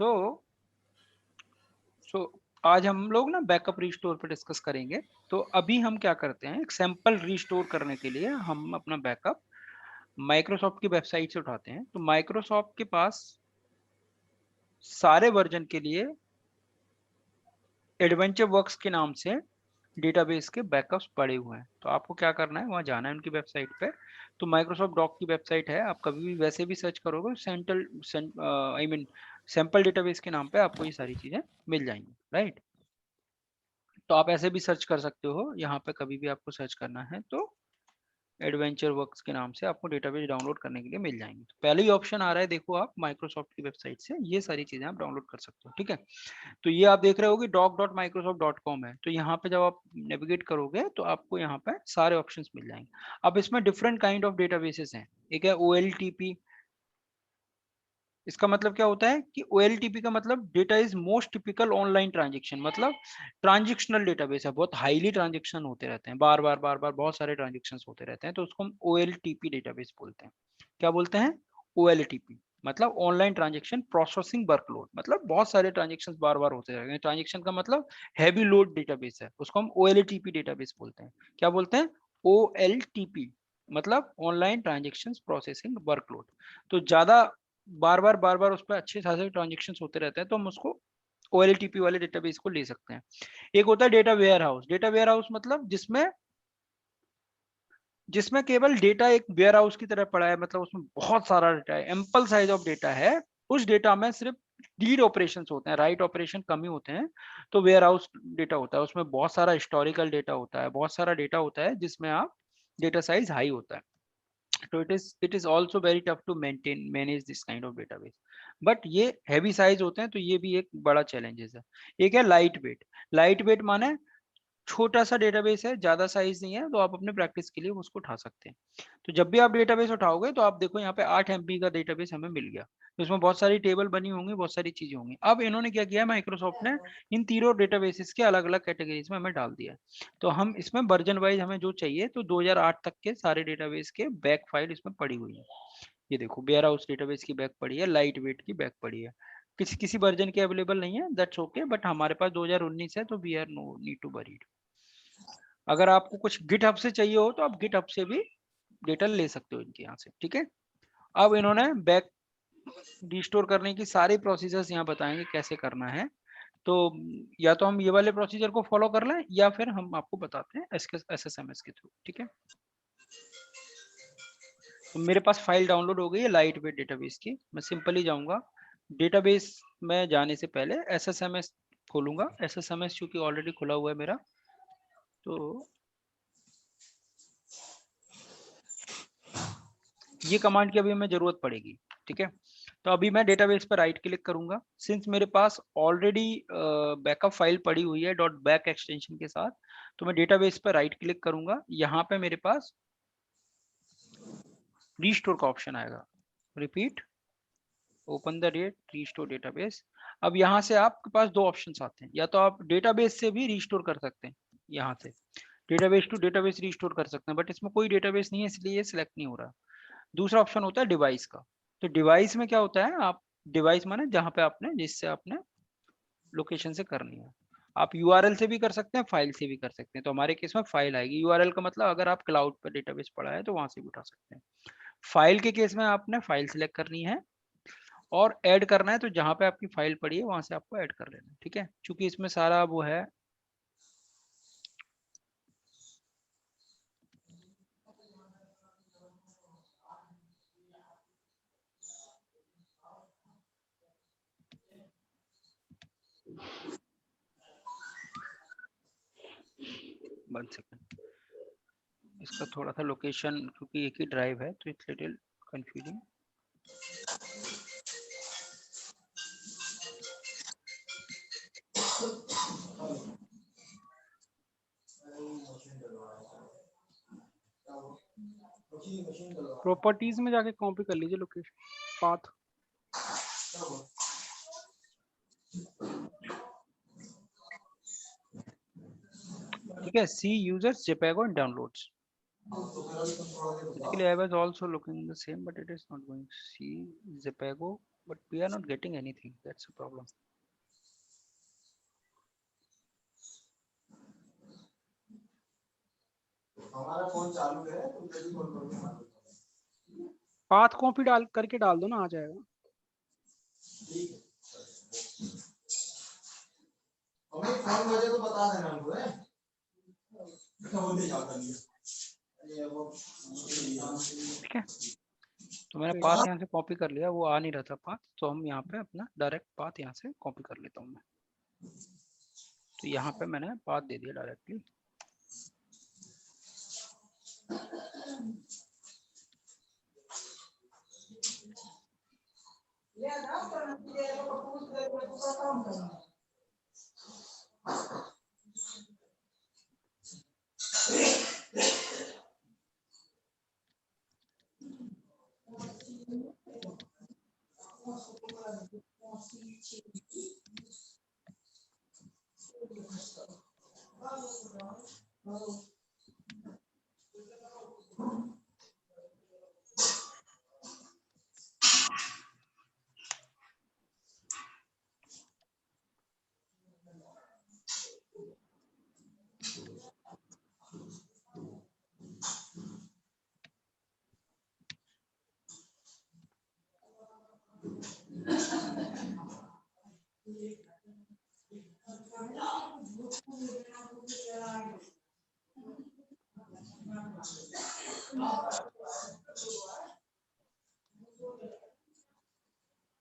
सो आज हम लोग ना बैकअप रिस्टोर पे डिस्कस करेंगे। तो अभी हम क्या करते हैं, एक सैंपल रिस्टोर करने के लिए हम अपना बैकअप माइक्रोसॉफ्ट की वेबसाइट से उठाते हैं। तो माइक्रोसॉफ्ट के पास सारे वर्जन के लिए एडवेंचर वर्क्स के नाम से डेटाबेस के बैकअप्स पड़े हुए हैं। तो आपको क्या करना है, वहां जाना है उनकी वेबसाइट पे। तो माइक्रोसॉफ्ट डॉक की वेबसाइट है, आप कभी भी वैसे भी सर्च करोगे central I mean sample database के नाम पे आपको ये सारी चीजें मिल जाएंगी, राइट। तो आप ऐसे भी सर्च कर सकते हो, यहाँ पे कभी भी आपको सर्च करना है तो एडवेंचर वर्क्स के नाम से आपको डेटाबेस डाउनलोड करने के लिए मिल जाएंगे। तो पहले ही ऑप्शन आ रहा है, देखो आप माइक्रोसॉफ्ट की वेबसाइट से ये सारी चीजें आप डाउनलोड कर सकते हो, ठीक है। तो ये आप देख रहे हो कि doc.microsoft.com है। तो यहाँ पे जब आप नेविगेट करोगे तो आपको यहाँ पे सारे ऑप्शंस मिल जाएंगे। अब इसमें डिफरेंट काइंड ऑफ डेटाबेसेस हैं। एक है OLTP। इसका मतलब क्या होता है कि OLTP का मतलब data is most typical online transaction, मतलब ट्रांजेक्शनल डेटाबेस है, बहुत हाईली ट्रांजेक्शन होते रहते हैं, बार बार बहुत सारे ट्रांजेक्शन होते रहते हैं, तो उसको हम OLTP डेटाबेस बोलते हैं। क्या बोलते हैं? OLTP मतलब ऑनलाइन ट्रांजेक्शन प्रोसेसिंग वर्कलोड, मतलब बहुत सारे ट्रांजेक्शन बार बार होते रहते हैं। ट्रांजेक्शन का मतलब हैवी लोड डेटाबेस है, उसको हम OLTP डेटाबेस बोलते हैं। क्या बोलते हैं? OLTP मतलब ऑनलाइन ट्रांजेक्शन प्रोसेसिंग वर्कलोड। तो ज्यादा बार बार उस पर अच्छे खासे ट्रांजेक्शन होते रहते हैं, तो हम उसको OLTP वाले डेटाबेस को ले सकते हैं। एक होता है data warehouse. Data warehouse मतलब जिसमें जिसमें केवल डेटा एक वेयर हाउस की तरह पड़ा है, मतलब उसमें बहुत सारा डेटा है, एम्पल साइज ऑफ डेटा है। उस डेटा में सिर्फ रीड ऑपरेशन होते हैं, राइट ऑपरेशन कम ही होते हैं। तो वेयर हाउस डेटा होता है, उसमें बहुत सारा हिस्टोरिकल डेटा होता है, बहुत सारा डेटा होता है जिसमें आप डेटा साइज हाई होता है। तो it is also very tough to manage this kind of database, but ये हैवी साइज होते हैं, तो ये भी एक बड़ा चैलेंजेस है। एक है लाइट वेट। लाइट वेट माने छोटा सा डेटाबेस है, ज्यादा साइज नहीं है, तो आप अपने प्रैक्टिस के लिए उसको उठा सकते हैं। तो जब भी आप डेटाबेस उठाओगे तो आप देखो यहाँ पे 8 MB का डेटाबेस हमें मिल गया। तो इसमें बहुत सारी टेबल बनी होंगी, बहुत सारी चीजें होंगी। अब इन्होंने क्या किया, माइक्रोसॉफ्ट ने इन तीनों डेटाबेसेस के अलग अलग कैटेगरीज में हमें डाल दिया। तो हम इसमें वर्जन वाइज हमें जो चाहिए, तो 2008 तक के सारे डेटाबेस के बैक फाइल इसमें पड़ी हुई है। ये देखो वेयर हाउस डेटाबेस की बैक पड़ी है, लाइट वेट की बैक पड़ी है। किसी किसी वर्जन के अवेलेबल नहीं है, दैट्स ओके, बट हमारे पास 2019 है, तो we are no need to worry. अगर आपको कुछ गिटहब से चाहिए हो तो आप गिटहब से भी डेटा ले सकते हो इनके यहाँ से, ठीक है। अब इन्होंने बैक रिस्टोर करने की सारी प्रोसीजर्स यहाँ बताएंगे कैसे करना है। तो या तो हम ये वाले प्रोसीजर को फॉलो कर लें, या फिर हम आपको बताते हैं SSMS के थ्रू, ठीक है। तो मेरे पास फाइल डाउनलोड हो गई है लाइट वेट डेटाबेस की। मैं सिंपली जाऊंगा डेटाबेस में, जाने से पहले SSMS खोलूंगा। SSMS चूंकि ऑलरेडी खुला हुआ है मेरा, तो ये कमांड की अभी हमें जरूरत पड़ेगी, ठीक है। तो अभी मैं डेटाबेस पर राइट क्लिक करूंगा। सिंस मेरे पास ऑलरेडी बैकअप फाइल पड़ी हुई है डॉट बैक एक्सटेंशन के साथ, तो मैं डेटाबेस पर राइट क्लिक करूंगा। यहाँ पे मेरे पास रीस्टोर का ऑप्शन आएगा। Repeat open the date restore database. अब यहाँ से आपके पास दो ऑप्शंस आते हैं, या तो आप डेटाबेस से भी रीस्टोर कर सकते हैं, यहाँ से डेटाबेस टू डेटाबेस रीस्टोर कर सकते हैं, बट इसमें कोई डेटाबेस नहीं है, इसलिए ये सिलेक्ट नहीं हो रहा। दूसरा ऑप्शन होता है डिवाइस का। तो डिवाइस में क्या होता है, आप डिवाइस माने जहां पे आपने, जिससे आपने लोकेशन से करनी है। आप URL से भी कर सकते हैं, फाइल से भी कर सकते हैं। तो हमारे केस में फाइल आएगी। URL का मतलब अगर आप क्लाउड पर डेटाबेस पड़ा है तो वहां से भी उठा सकते हैं। फाइल के केस में आपने फाइल सिलेक्ट करनी है और ऐड करना है, तो जहां पे आपकी फाइल पड़ी है वहां से आपको ऐड कर लेना है, ठीक है। क्योंकि इसमें सारा वो है, वन सेकंड, इसका थोड़ा सा लोकेशन, क्योंकि एक ही ड्राइव है तो इट्स लिटिल कंफ्यूजिंग। प्रॉपर्टीज में जाके कॉपी कर लीजिए लोकेशन पाथ, ठीक है। सी यूजर्स JPEG और downloads. Basically, I was also looking the same, but it is not going. See Zepago. but we are not getting anything. That's a problem. हमारा phone चालू है, तुम जल्दी फोन करो। पाथ कॉपी डाल करके डाल दो ना, आ जाएगा। ठीक है, हमें फोन बजे तो बता देना हमको है, वो नहीं आता नहीं। ठीक है, तो मैंने पाथ यहाँ से कॉपी कर लिया, वो आ नहीं रहा था पाथ, तो हम यहाँ पे अपना डायरेक्ट पाथ यहाँ से कॉपी कर लेता हूँ मैं। तो यहाँ पे मैंने पाथ दे दिया डायरेक्टली।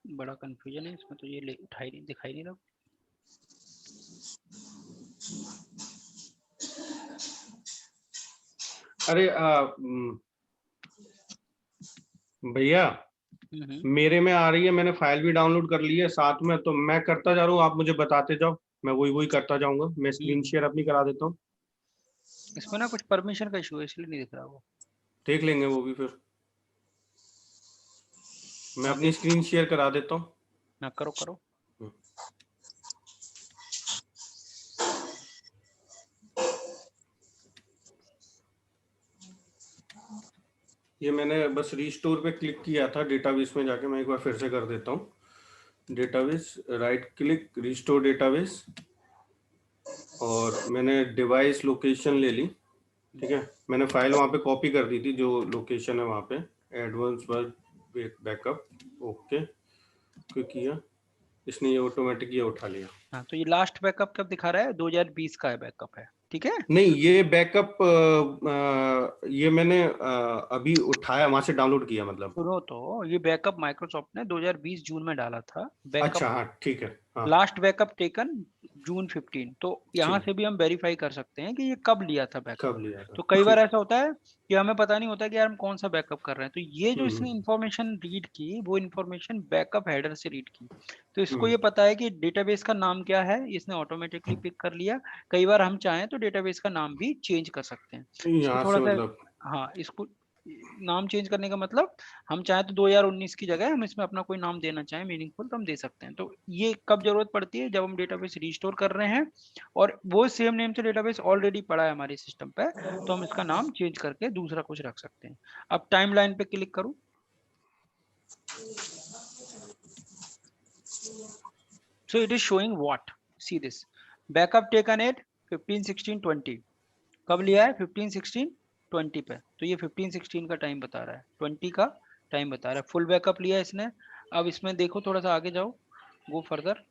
बड़ा कंफ्यूजन है इसमें, तो ये दिखाई नहीं रहा। अरे भैया मेरे में आ रही है, मैंने फाइल भी डाउनलोड कर ली है साथ में, तो मैं करता जा रहा हूँ, आप मुझे बताते जाओ, मैं वही करता जाऊंगा। मैं स्क्रीन शेयर अपनी करा देता हूँ। इसमें ना कुछ परमिशन का इशू है, इसलिए नहीं दिख रहा वो। देख लेंगे वो भी, फिर मैं अपनी स्क्रीन शेयर करा देता हूँ। ना करो करो। ये मैंने बस रिस्टोर पे क्लिक किया था डेटाबेस में जाके, मैं एक बार फिर से कर देता हूँ। Database, right click, restore database, और मैंने डिवाइस लोकेशन ले ली। ठीक है, मैंने फाइल वहाँ पे कॉपी कर दी थी, जो लोकेशन है वहाँ पे, एडवांस बैकअप। ओके, क्लिक किया, इसने ये ऑटोमेटिक ये उठा लिया। हाँ, तो ये लास्ट बैकअप कब दिखा रहा है? 2020 का है बैकअप है, ठीक है। नहीं, ये बैकअप ये मैंने अभी उठाया, वहां से डाउनलोड किया मतलब। सुनो तो, ये बैकअप माइक्रोसॉफ्ट ने 2020 जून में डाला था बैकअप। अच्छा, हाँ ठीक है। हाँ, लास्ट बैकअप टेकन जून 15। तो यहाँ ठीक, से भी हम वेरीफाई कर सकते हैं कि ये कब लिया था बैकअप। कब लिया था। तो कई बार ठीक। ऐसा होता है कि हमें पता नहीं होता कि यार हम कौन सा बैकअप कर रहे हैं। तो ये जो इसने इंफॉर्मेशन रीड की, वो इंफॉर्मेशन बैकअप हेडर से रीड की। तो इसको ये पता है कि डेटाबेस का नाम क्या है, इसने ऑटोमेटिकली पिक कर लिया। कई बार हम चाहें तो डेटाबेस का नाम भी चेंज कर सकते हैं। इसको यहाँ थोड़ा से सा, मतलब, हाँ, इसको नाम चेंज करने का मतलब, हम चाहें तो 2019 की जगह हम इसमें अपना कोई नाम देना चाहें मीनिंगफुल, तो हम दे सकते हैं। तो ये कब जरूरत पड़ती है? जब हम डेटाबेस रिस्टोर कर रहे हैं और वो सेम नेम से डेटाबेस ऑलरेडी पड़ा है हमारे सिस्टम पे, तो हम इसका नाम चेंज करके दूसरा कुछ रख सकते हैं। अब टाइमलाइन पे क्लिक करूं, so it is showing what, see this, backup taken at 15 16 20। कब लिया है? 15 16 20 पे। तो ये 15 16 का टाइम बता रहा है, 20 का टाइम बता रहा है। फुल बैकअप लिया इसने। अब इसमें देखो, थोड़ा सा आगे जाओ, go further,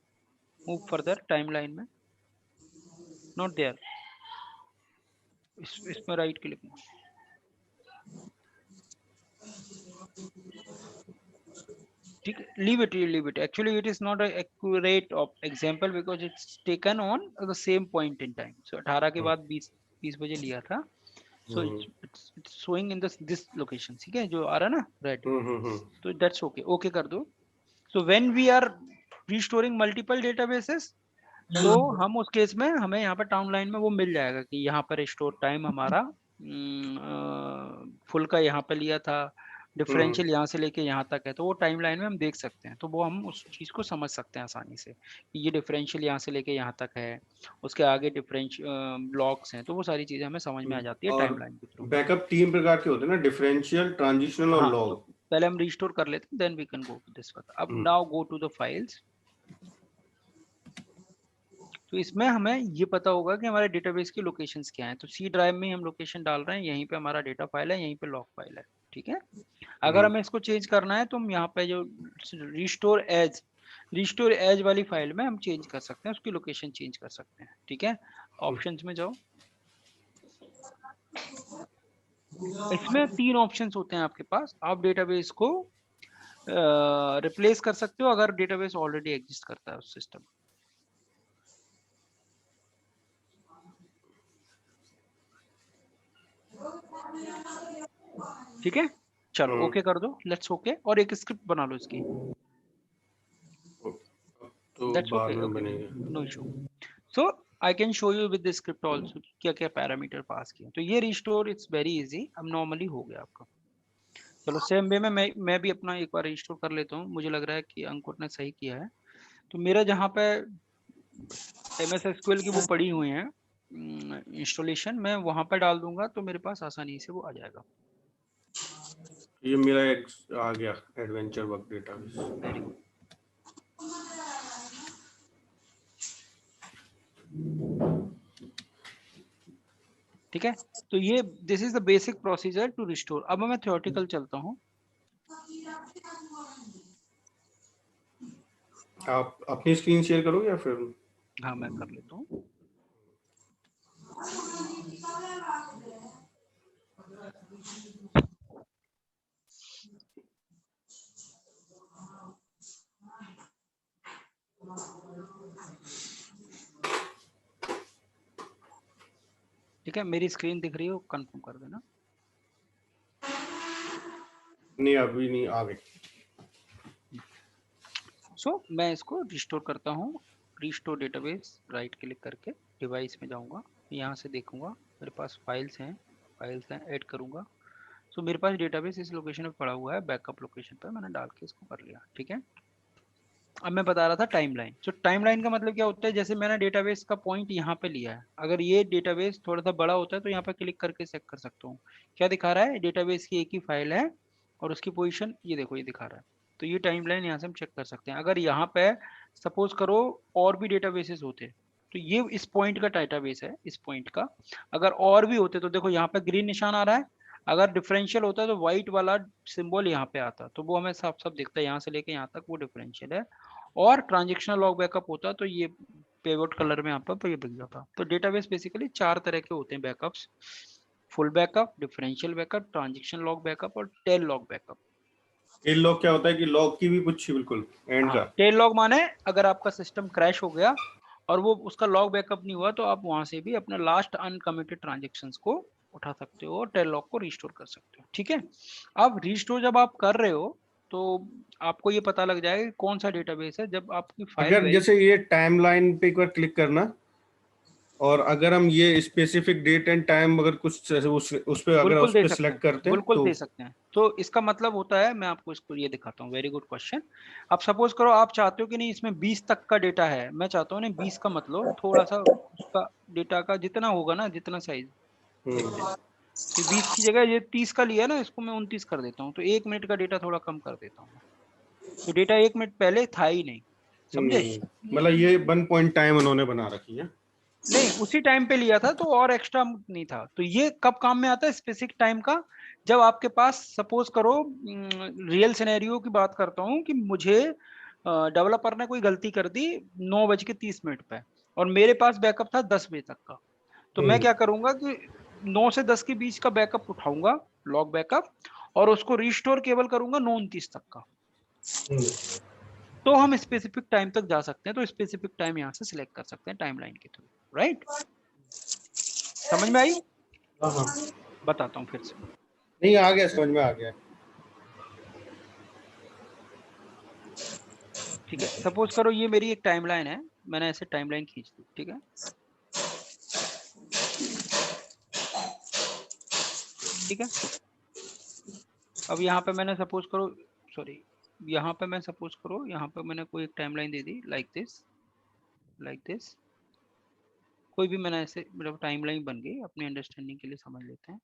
move further timeline में, नॉट देयर, इसमें राइट क्लिक। ठीक, leave it, actually it is not a accurate of example because it's taken on the same point in time। so 18 के बाद 20 बजे लिया था। so it's showing in this location, ठीक है, जो आ रहा है ना रेड। तो that's okay, okay कर दो। so when we are restoring multiple databases, तो हम उस केस में हमें यहाँ पर टाइमलाइन में वो मिल जाएगा कि यहाँ पर स्टोर टाइम हमारा फुल का यहाँ पे लिया था, डिफरेंशियल यहाँ से लेके यहाँ तक है, तो वो टाइमलाइन में हम देख सकते हैं। तो वो हम उस चीज़ को समझ सकते हैं आसानी से कि ये डिफरेंशियल यहाँ से लेके यहाँ तक है, उसके आगे डिफरेंशियल ब्लॉक्स हैं, तो वो सारी चीज़ें हमें समझ में आ जाती है और टाइमलाइन के थ्रू। बैकअप 3 प्रकार के होते हैं ना, डिफरेंशियल, ट्रांजिशनल और हाँ, लॉग। पहले हम रिस्टोर कर लेते हैं, then we can go to this one. अब now go to the files. तो इसमें हमें ये पता होगा कि हमारे डेटाबेस की लोकेशंस क्या हैं। तो सी ड्राइव में हम लोकेशन डाल रहे हैं, यहीं पे हमारा डेटा फाइल है, यहीं पे लॉग फाइल है, ठीक है। अगर हमें इसको चेंज करना है तो हम यहाँ पे जो रिस्टोर एज वाली फाइल में हम चेंज कर सकते हैं, उसकी लोकेशन चेंज कर सकते हैं, ठीक है। ऑप्शंस में जाओ, इसमें 3 ऑप्शंस होते हैं आपके पास। आप डेटाबेस को रिप्लेस कर सकते हो अगर डेटाबेस ऑलरेडी एग्जिस्ट करता है उस सिस्टम। ठीक है, चलो ओके कर दो, लेट्स ओके। और एक स्क्रिप्ट बना लो इसकी, तो दैट्स बाद ओके, में बनेगा। No issue. So I can show you with the script also क्या क्या पैरामीटर पास किए। तो ये रिस्टोर इट्स वेरी इजी, अब नॉर्मली हो गया आपका। चलो सेम वे में मैं भी अपना एक बार रिस्टोर कर लेता हूँ। मुझे लग रहा है कि अंकुर ने सही किया है। तो मेरा जहाँ पे MS SQL की वो पड़ी हुई है इंस्टॉलेशन, मैं वहां पे डाल दूंगा तो मेरे पास आसानी से वो आ जाएगा। ये मेरा एक आ गया adventure work database. Very good. ठीक है, तो ये this is the basic procedure to restore. अब मैं थ्योरेटिकल चलता हूँ। आप अपनी स्क्रीन शेयर करोगे या फिर? हाँ मैं कर लेता हूँ। ठीक है, मेरी स्क्रीन दिख रही है, कंफर्म कर देना। नहीं अभी नहीं, आ गई। सो मैं इसको रिस्टोर करता हूँ। रिस्टोर डेटाबेस, राइट क्लिक करके डिवाइस में जाऊंगा, यहाँ से देखूंगा मेरे पास फाइल्स हैं, ऐड करूंगा। सो मेरे पास डेटाबेस इस लोकेशन पे पड़ा हुआ है, बैकअप लोकेशन पे मैंने डाल के इसको कर लिया, ठीक है। अब मैं बता रहा था टाइमलाइन। सो टाइमलाइन का मतलब क्या होता है, जैसे मैंने डेटाबेस का पॉइंट यहाँ पे लिया है, अगर ये डेटाबेस थोड़ा सा बड़ा होता है तो यहाँ पे क्लिक करके चेक कर सकता हूँ क्या दिखा रहा है। डेटाबेस की एक ही फाइल है और उसकी पोजीशन ये देखो, ये दिखा रहा है। तो ये टाइमलाइन यहाँ से हम चेक कर सकते हैं। अगर यहाँ पे सपोज करो और भी डेटाबेसेस होते तो ये इस पॉइंट का डेटाबेस है, इस पॉइंट का। अगर और भी होते तो देखो यहाँ पे ग्रीन निशान आ रहा है। अगर डिफरेंशियल होता तो व्हाइट वाला सिंबल यहाँ पे आता, तो वो हमें साफ साफ दिखता है, यहाँ से लेके यहाँ तक वो डिफरेंशियल है। और ट्रांजेक्शनल लॉग बैकअप होता तो ये पेवोट कलर में यहाँ पर ये दिख जाता। तो डेटाबेस बेसिकली 4 तरह के होते हैं backups: full backup, differential backup, transaction log backup और tail log backup. Tail log क्या होता है कि लॉग की भी पूछी बिल्कुल एंड हाँ, का? टेल लॉग माने अगर आपका सिस्टम क्रैश हो गया और वो उसका लॉग बैकअप नहीं हुआ तो आप वहां से भी अपने लास्ट अनकमिटेड ट्रांजेक्शंस को उठा सकते हो और टेल लॉग को रिस्टोर कर सकते हो, ठीक है। अब रिस्टोर जब आप कर रहे हो तो आपको ये पता लग जाएगा कि कौन सा डेटाबेस है। जब आपकी फाइल अगर जैसे ये टाइमलाइन पे एक बार क्लिक करना, और अगर हम ये स्पेसिफिक डेट एंड टाइम अगर कुछ उस पे अगर बिल्कुल उस दे पे सकते हैं, सिलेक्ट करते हैं बिल्कुल तो दे सकते हैं। तो इसका मतलब होता है, मैं आपको इसको ये दिखाता हूँ, वेरी गुड क्वेश्चन। अब सपोज करो आप चाहते हो कि नहीं इसमें 20 तक का डेटा है, मैं चाहता हूँ नहीं 20 का मतलब थोड़ा सा उसका डेटा का जितना होगा ना, जितना साइज देखते हैं। तो 20 की जगह ये 30 का लिया ना, इसको मैं 29 कर देता हूँ, तो 1 मिनट का डेटा थोड़ा कम कर देता हूँ। तो डेटा 1 मिनट पहले था ही नहीं, समझे। मतलब ये 1 पॉइंट टाइम उन्होंने बना रखी है। नहीं, उसी टाइम पे लिया था तो और एक्स्ट्रा नहीं था। तो ये कब काम में आता है स्पेसिफिक टाइम का, जब आपके पास सपोज करो रियल सिनेरियो की बात करता हूँ कि मुझे डेवलपर ने कोई गलती कर दी 9:30 पे और मेरे पास बैकअप था 10 बजे तक का। तो मैं क्या करूंगा कि 9 से 10 के बीच का बैकअप उठाऊंगा, लॉग बैकअप, और उसको रिस्टोर केवल करूंगा 9:29 तक का। तो हम स्पेसिफिक टाइम तक जा सकते हैं। तो स्पेसिफिक टाइम यहाँ से सिलेक्ट कर सकते हैं टाइमलाइन के थ्रू, राइट। समझ में आई? हाँ, बताता हूँ फिर से। नहीं आ गया, समझ में आ गया। ठीक है, सपोज करो ये मेरी एक टाइमलाइन है, मैंने ऐसे टाइमलाइन खींच दी, ठीक है। ठीक है, अब यहाँ पे मैंने सपोज करो, सॉरी, यहाँ पे मैं सपोज करो यहाँ पे मैंने कोई एक timeline they the like this, कोई भी मैंने ऐसे मतलब टाइमलाइन बन गई, अपनी अंडरस्टैंडिंग के लिए समझ लेते हैं,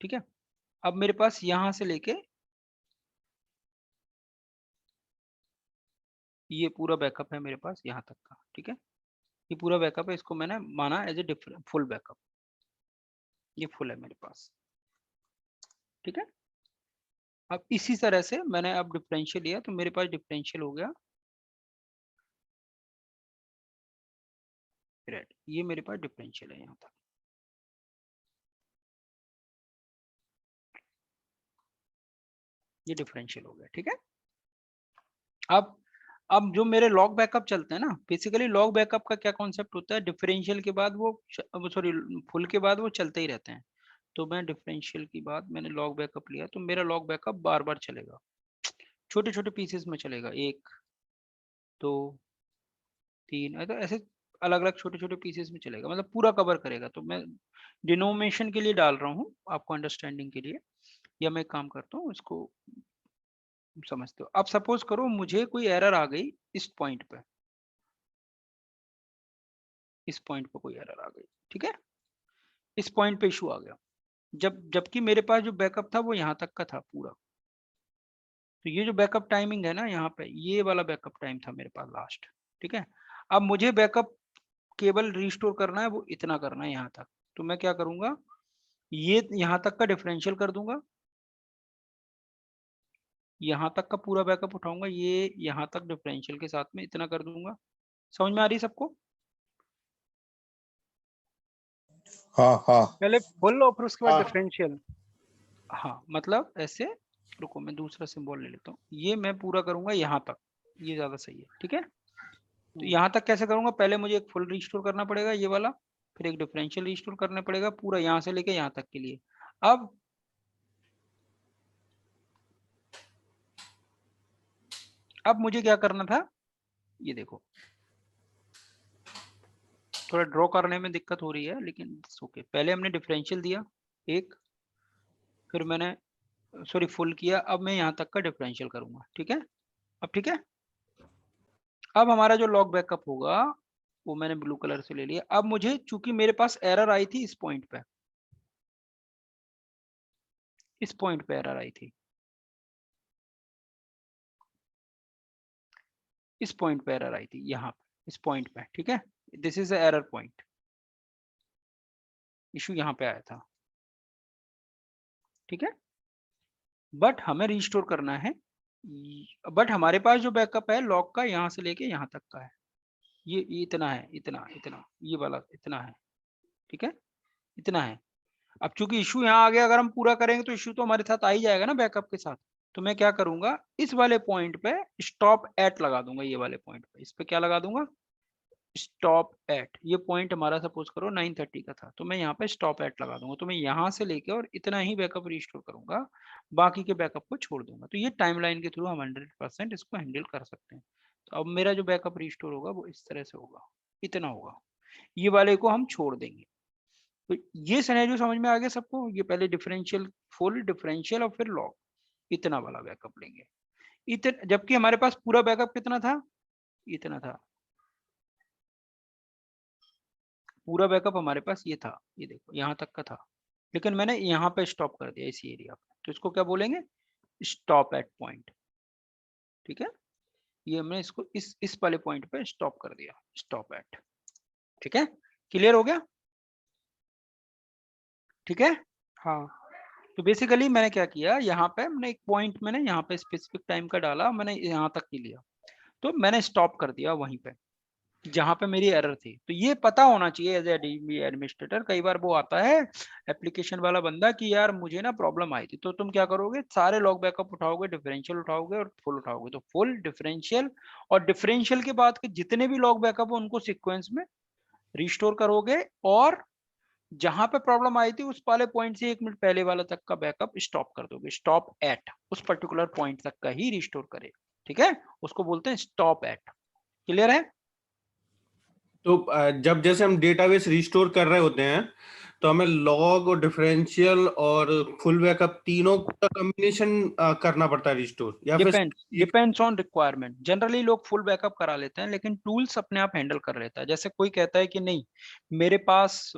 ठीक है। अब मेरे पास यहाँ से लेके ये पूरा बैकअप है मेरे पास यहाँ तक का, ठीक है, ये पूरा बैकअप है, इसको मैंने माना एज ए फुल बैकअप, ये फुल है मेरे पास, ठीक है। अब इसी तरह से मैंने अब डिफरेंशियल लिया तो मेरे पास डिफरेंशियल हो गया रेड, ये मेरे पास डिफरेंशियल है यहाँ तक, ये डिफरेंशियल हो गया, ठीक है। अब जो मेरे लॉग बैकअप चलते हैं ना, बेसिकली लॉग बैकअप का क्या कॉन्सेप्ट होता है, डिफरेंशियल के बाद वो सॉरी फुल के बाद वो चलते ही रहते हैं। तो मैं डिफरेंशियल के बाद मैंने लॉग बैकअप लिया तो मेरा लॉग बैकअप बार बार चलेगा, छोटे छोटे पीसेस में चलेगा, 1 2 3 तो ऐसे अलग अलग छोटे छोटे पीसेस में चलेगा, मतलब पूरा कवर करेगा। तो मैं डिनोमिनेशन के लिए डाल रहा हूँ आपको अंडरस्टैंडिंग के लिए, या मैं एक काम करता हूँ इसको समझते हो। अब सपोज करो मुझे कोई एरर आ गई इस पॉइंट पे, इस पॉइंट पे कोई एरर आ गई, ठीक है, इस पॉइंट पे इशू आ गया, जबकि मेरे पास जो बैकअप था वो यहाँ तक का था पूरा। तो ये जो बैकअप टाइमिंग है ना यहाँ पे, ये वाला बैकअप टाइम था मेरे पास लास्ट, ठीक है। अब मुझे बैकअप केवल रिस्टोर करना है, वो इतना करना है यहाँ तक। तो मैं क्या करूंगा, ये यहाँ तक का डिफरेंशियल कर दूंगा, यहाँ तक का पूरा बैकअप उठाऊंगा, ये यहाँ तक डिफरेंशियल के साथ में इतना कर दूंगा। समझ में आ रही है सबको? हाँ हाँ पहले फुल और फिर उसके बाद हाँ। डिफरेंशियल। हाँ मतलब ऐसे, रुको मैं दूसरा सिंबल ले लेता हूँ, ये मैं पूरा करूंगा यहाँ तक, ये ज्यादा सही है, ठीक है। तो यहाँ तक कैसे करूंगा, पहले मुझे एक फुल रिस्टोर करना पड़ेगा ये वाला, फिर एक डिफरेंशियल रिस्टोर करना पड़ेगा पूरा यहाँ से लेके यहाँ तक के लिए। अब मुझे क्या करना था, ये देखो थोड़ा ड्रॉ करने में दिक्कत हो रही है लेकिन ओके। पहले हमने डिफरेंशियल दिया एक, फिर मैंने सॉरी फुल किया, अब मैं यहाँ तक का डिफरेंशियल करूंगा, ठीक है। अब ठीक है, अब हमारा जो लॉग बैकअप होगा वो मैंने ब्लू कलर से ले लिया। अब मुझे चूंकि मेरे पास एरर आई थी इस पॉइंट पे, इस पॉइंट पे एरर आई थी, इस पॉइंट पे एरर आई थी, यहाँ पे इस पॉइंट पे, ठीक है। This is error point, issue यहाँ पे आया था, ठीक है। बट हमें रिस्टोर करना है, बट हमारे पास जो बैकअप है लॉग का यहाँ से लेके यहाँ तक का है, ये इतना है, इतना इतना ये वाला इतना है, ठीक है, इतना है। अब चूंकि इशू यहाँ आ गया, अगर हम पूरा करेंगे तो इशू तो हमारे साथ आ ही जाएगा ना बैकअप के साथ। तो मैं क्या करूंगा, इस वाले पॉइंट पे स्टॉप एट लगा दूंगा, ये वाले पॉइंट पे इस पे क्या लगा दूंगा, स्टॉप एट। ये पॉइंट हमारा सपोज करो 930 का था, तो मैं यहाँ पे स्टॉप एट लगा दूंगा। तो मैं यहाँ से लेके और इतना ही बैकअप रिस्टोर करूंगा, बाकी के बैकअप को छोड़ दूंगा। तो ये टाइमलाइन के थ्रू हम 100% इसको हैंडल कर सकते हैं। तो अब मेरा जो बैकअप रिस्टोर होगा वो इस तरह से होगा, इतना होगा, ये वाले को हम छोड़ देंगे। तो ये सिनेरियो समझ में आ गया सबको, ये पहले डिफरेंशियल, फुल डिफरेंशियल और फिर लॉग, इतना वाला बैकअप लेंगे इतना, जबकि हमारे पास पूरा बैकअप कितना था, इतना था, पूरा बैकअप हमारे पास ये था, ये देखो यहाँ तक का था, लेकिन मैंने यहाँ पे स्टॉप कर दिया इसी एरिया पे। तो इसको क्या बोलेंगे, स्टॉप एट पॉइंट, ठीक है। ये हमने इसको इस वाले पॉइंट पे स्टॉप कर दिया, स्टॉप एट, ठीक है। क्लियर हो गया, ठीक है। हाँ तो बेसिकली मैंने क्या किया, यहाँ पे मैंने एक पॉइंट मैंने यहाँ पे स्पेसिफिक टाइम का डाला, मैंने यहाँ तक ही लिया, तो मैंने स्टॉप कर दिया वहीं पे जहां पे मेरी एरर थी। तो ये पता होना चाहिए एज एडमिनिस्ट्रेटर, कई बार वो आता है एप्लीकेशन वाला बंदा कि यार मुझे ना प्रॉब्लम आई थी, तो तुम क्या करोगे, सारे लॉग बैकअप उठाओगे, डिफरेंशियल उठाओगे और फुल उठाओगे। तो फुल, डिफरेंशियल और डिफरेंशियल के बाद के जितने भी लॉग बैकअप हो उनको सीक्वेंस में रिस्टोर करोगे, और जहां पे प्रॉब्लम आई थी उस वाले पॉइंट से 1 मिनट पहले वाला तक का बैकअप स्टॉप कर दोगे, स्टॉप एट, उस पर्टिकुलर पॉइंट तक का ही रिस्टोर करे, ठीक है। उसको बोलते हैं स्टॉप एट। क्लियर है? तो जब जैसे हम डेटाबेस रिस्टोर कर रहे होते हैं तो हमें लॉग और डिफरेंशियल और फुल बैकअप तीनों का कॉम्बिनेशन करना पड़ता है रिस्टोर, या फिर डिपेंड्स ऑन रिक्वायरमेंट। जनरली लोग फुल बैकअप करा लेते हैं, लेकिन टूल्स अपने आप हैंडल कर लेता है। जैसे कोई कहता है कि नहीं मेरे पास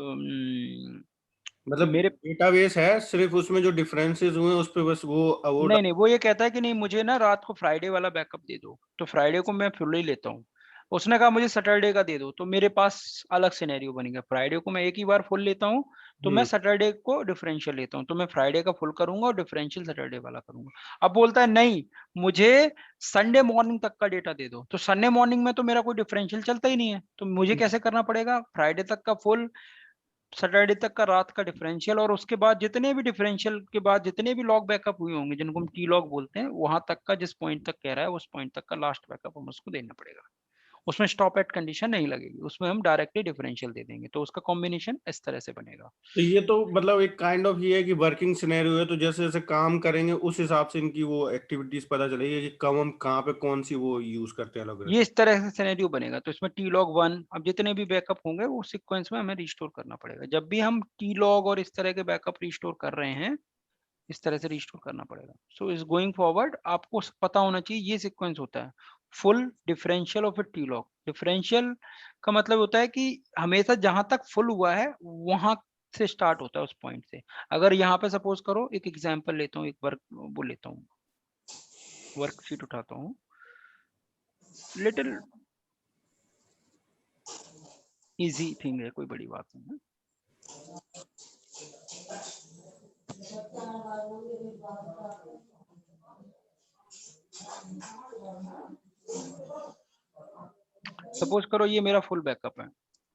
मतलब मेरे डेटाबेस है, सिर्फ उसमें जो डिफरेंसेस हुए उस पे बस वो नहीं वो ये कहता है कि नहीं मुझे ना रात को फ्राइडे वाला बैकअप दे दो, तो फ्राइडे को मैं फुल ही लेता हूँ। उसने कहा मुझे सैटरडे का दे दो, तो मेरे पास अलग सिनेरियो बनेगा। फ्राइडे को मैं एक ही बार फुल लेता हूँ, तो मैं सैटरडे को डिफरेंशियल लेता हूँ, तो मैं फ्राइडे का फुल करूंगा और डिफरेंशियल सैटरडे वाला करूंगा। अब बोलता है नहीं मुझे संडे मॉर्निंग तक का डेटा दे दो, तो संडे मॉर्निंग में तो मेरा कोई डिफरेंशियल चलता ही नहीं है, तो मुझे कैसे करना पड़ेगा? फ्राइडे तक का फुल, सैटरडे तक का रात का डिफरेंशियल, और उसके बाद जितने भी डिफरेंशियल के बाद जितने भी लॉग बैकअप हुए होंगे जिनको हम टी लॉग बोलते हैं, वहां तक का जिस पॉइंट तक कह रहा है उस पॉइंट तक का लास्ट बैकअप हम उसको देना पड़ेगा। उसमें स्टॉप एट कंडीशन नहीं लगेगी, उसमें हम डायरेक्टली डिफरेंशियल दे देंगे। तो उसका कॉम्बिनेशन इस तरह से बनेगा। तो ये तो मतलब एक काइंड ऑफ ये है कि वर्किंग सिनेरियो है, तो जैसे जैसे काम करेंगे उस हिसाब से इनकी वो एक्टिविटीज पता चलेगी कि कब हम कहाँ पे कौन सी वो यूज करते हैं अलग अलग। ये इस तरह से सिनेरियो बनेगा। तो इसमें टी लॉग 1, अब जितने भी बैकअप होंगे वो सीक्वेंस में हमें रिस्टोर करना पड़ेगा। जब भी हम टी लॉग और इस तरह के बैकअप रिस्टोर कर रहे हैं, इस तरह से रिस्टोर करना पड़ेगा। सो इज गोइंग फॉरवर्ड आपको पता होना चाहिए ये सीक्वेंस होता है फुल, डिफरेंशियल और फिर टी लॉग। डिफरेंशियल का मतलब होता है कि हमेशा जहां तक फुल हुआ है वहां से स्टार्ट होता है, उस पॉइंट से। अगर यहाँ पे सपोज करो, एक एग्जांपल लेता हूँ, एक वर्क वो लेता हूँ, वर्कशीट उठाता हूँ, लिटिल इजी थिंग है, कोई बड़ी बात नहीं है। सपोज करो ये मेरा फुल बैकअप है,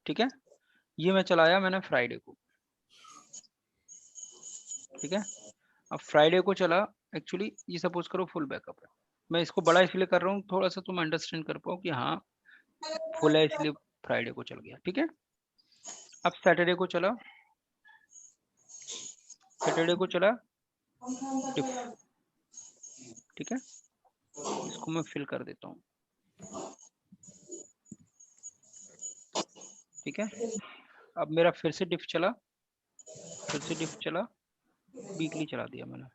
ठीक है, ये मैं चलाया मैंने फ्राइडे को, ठीक है। अब फ्राइडे को चला, एक्चुअली ये सपोज करो फुल बैकअप है। मैं इसको बड़ा इसलिए कर रहा हूँ थोड़ा सा तुम अंडरस्टैंड कर पाओ कि हाँ फुल है, इसलिए फ्राइडे को चल गया, ठीक है। अब सैटरडे को चला, सैटरडे को चला डिफ, ठीक है, इसको मैं फिल कर देता हूँ, ठीक है। अब मेरा फिर से डिफ चला, फिर से डिफ चला, वीकली चला दिया मैंने,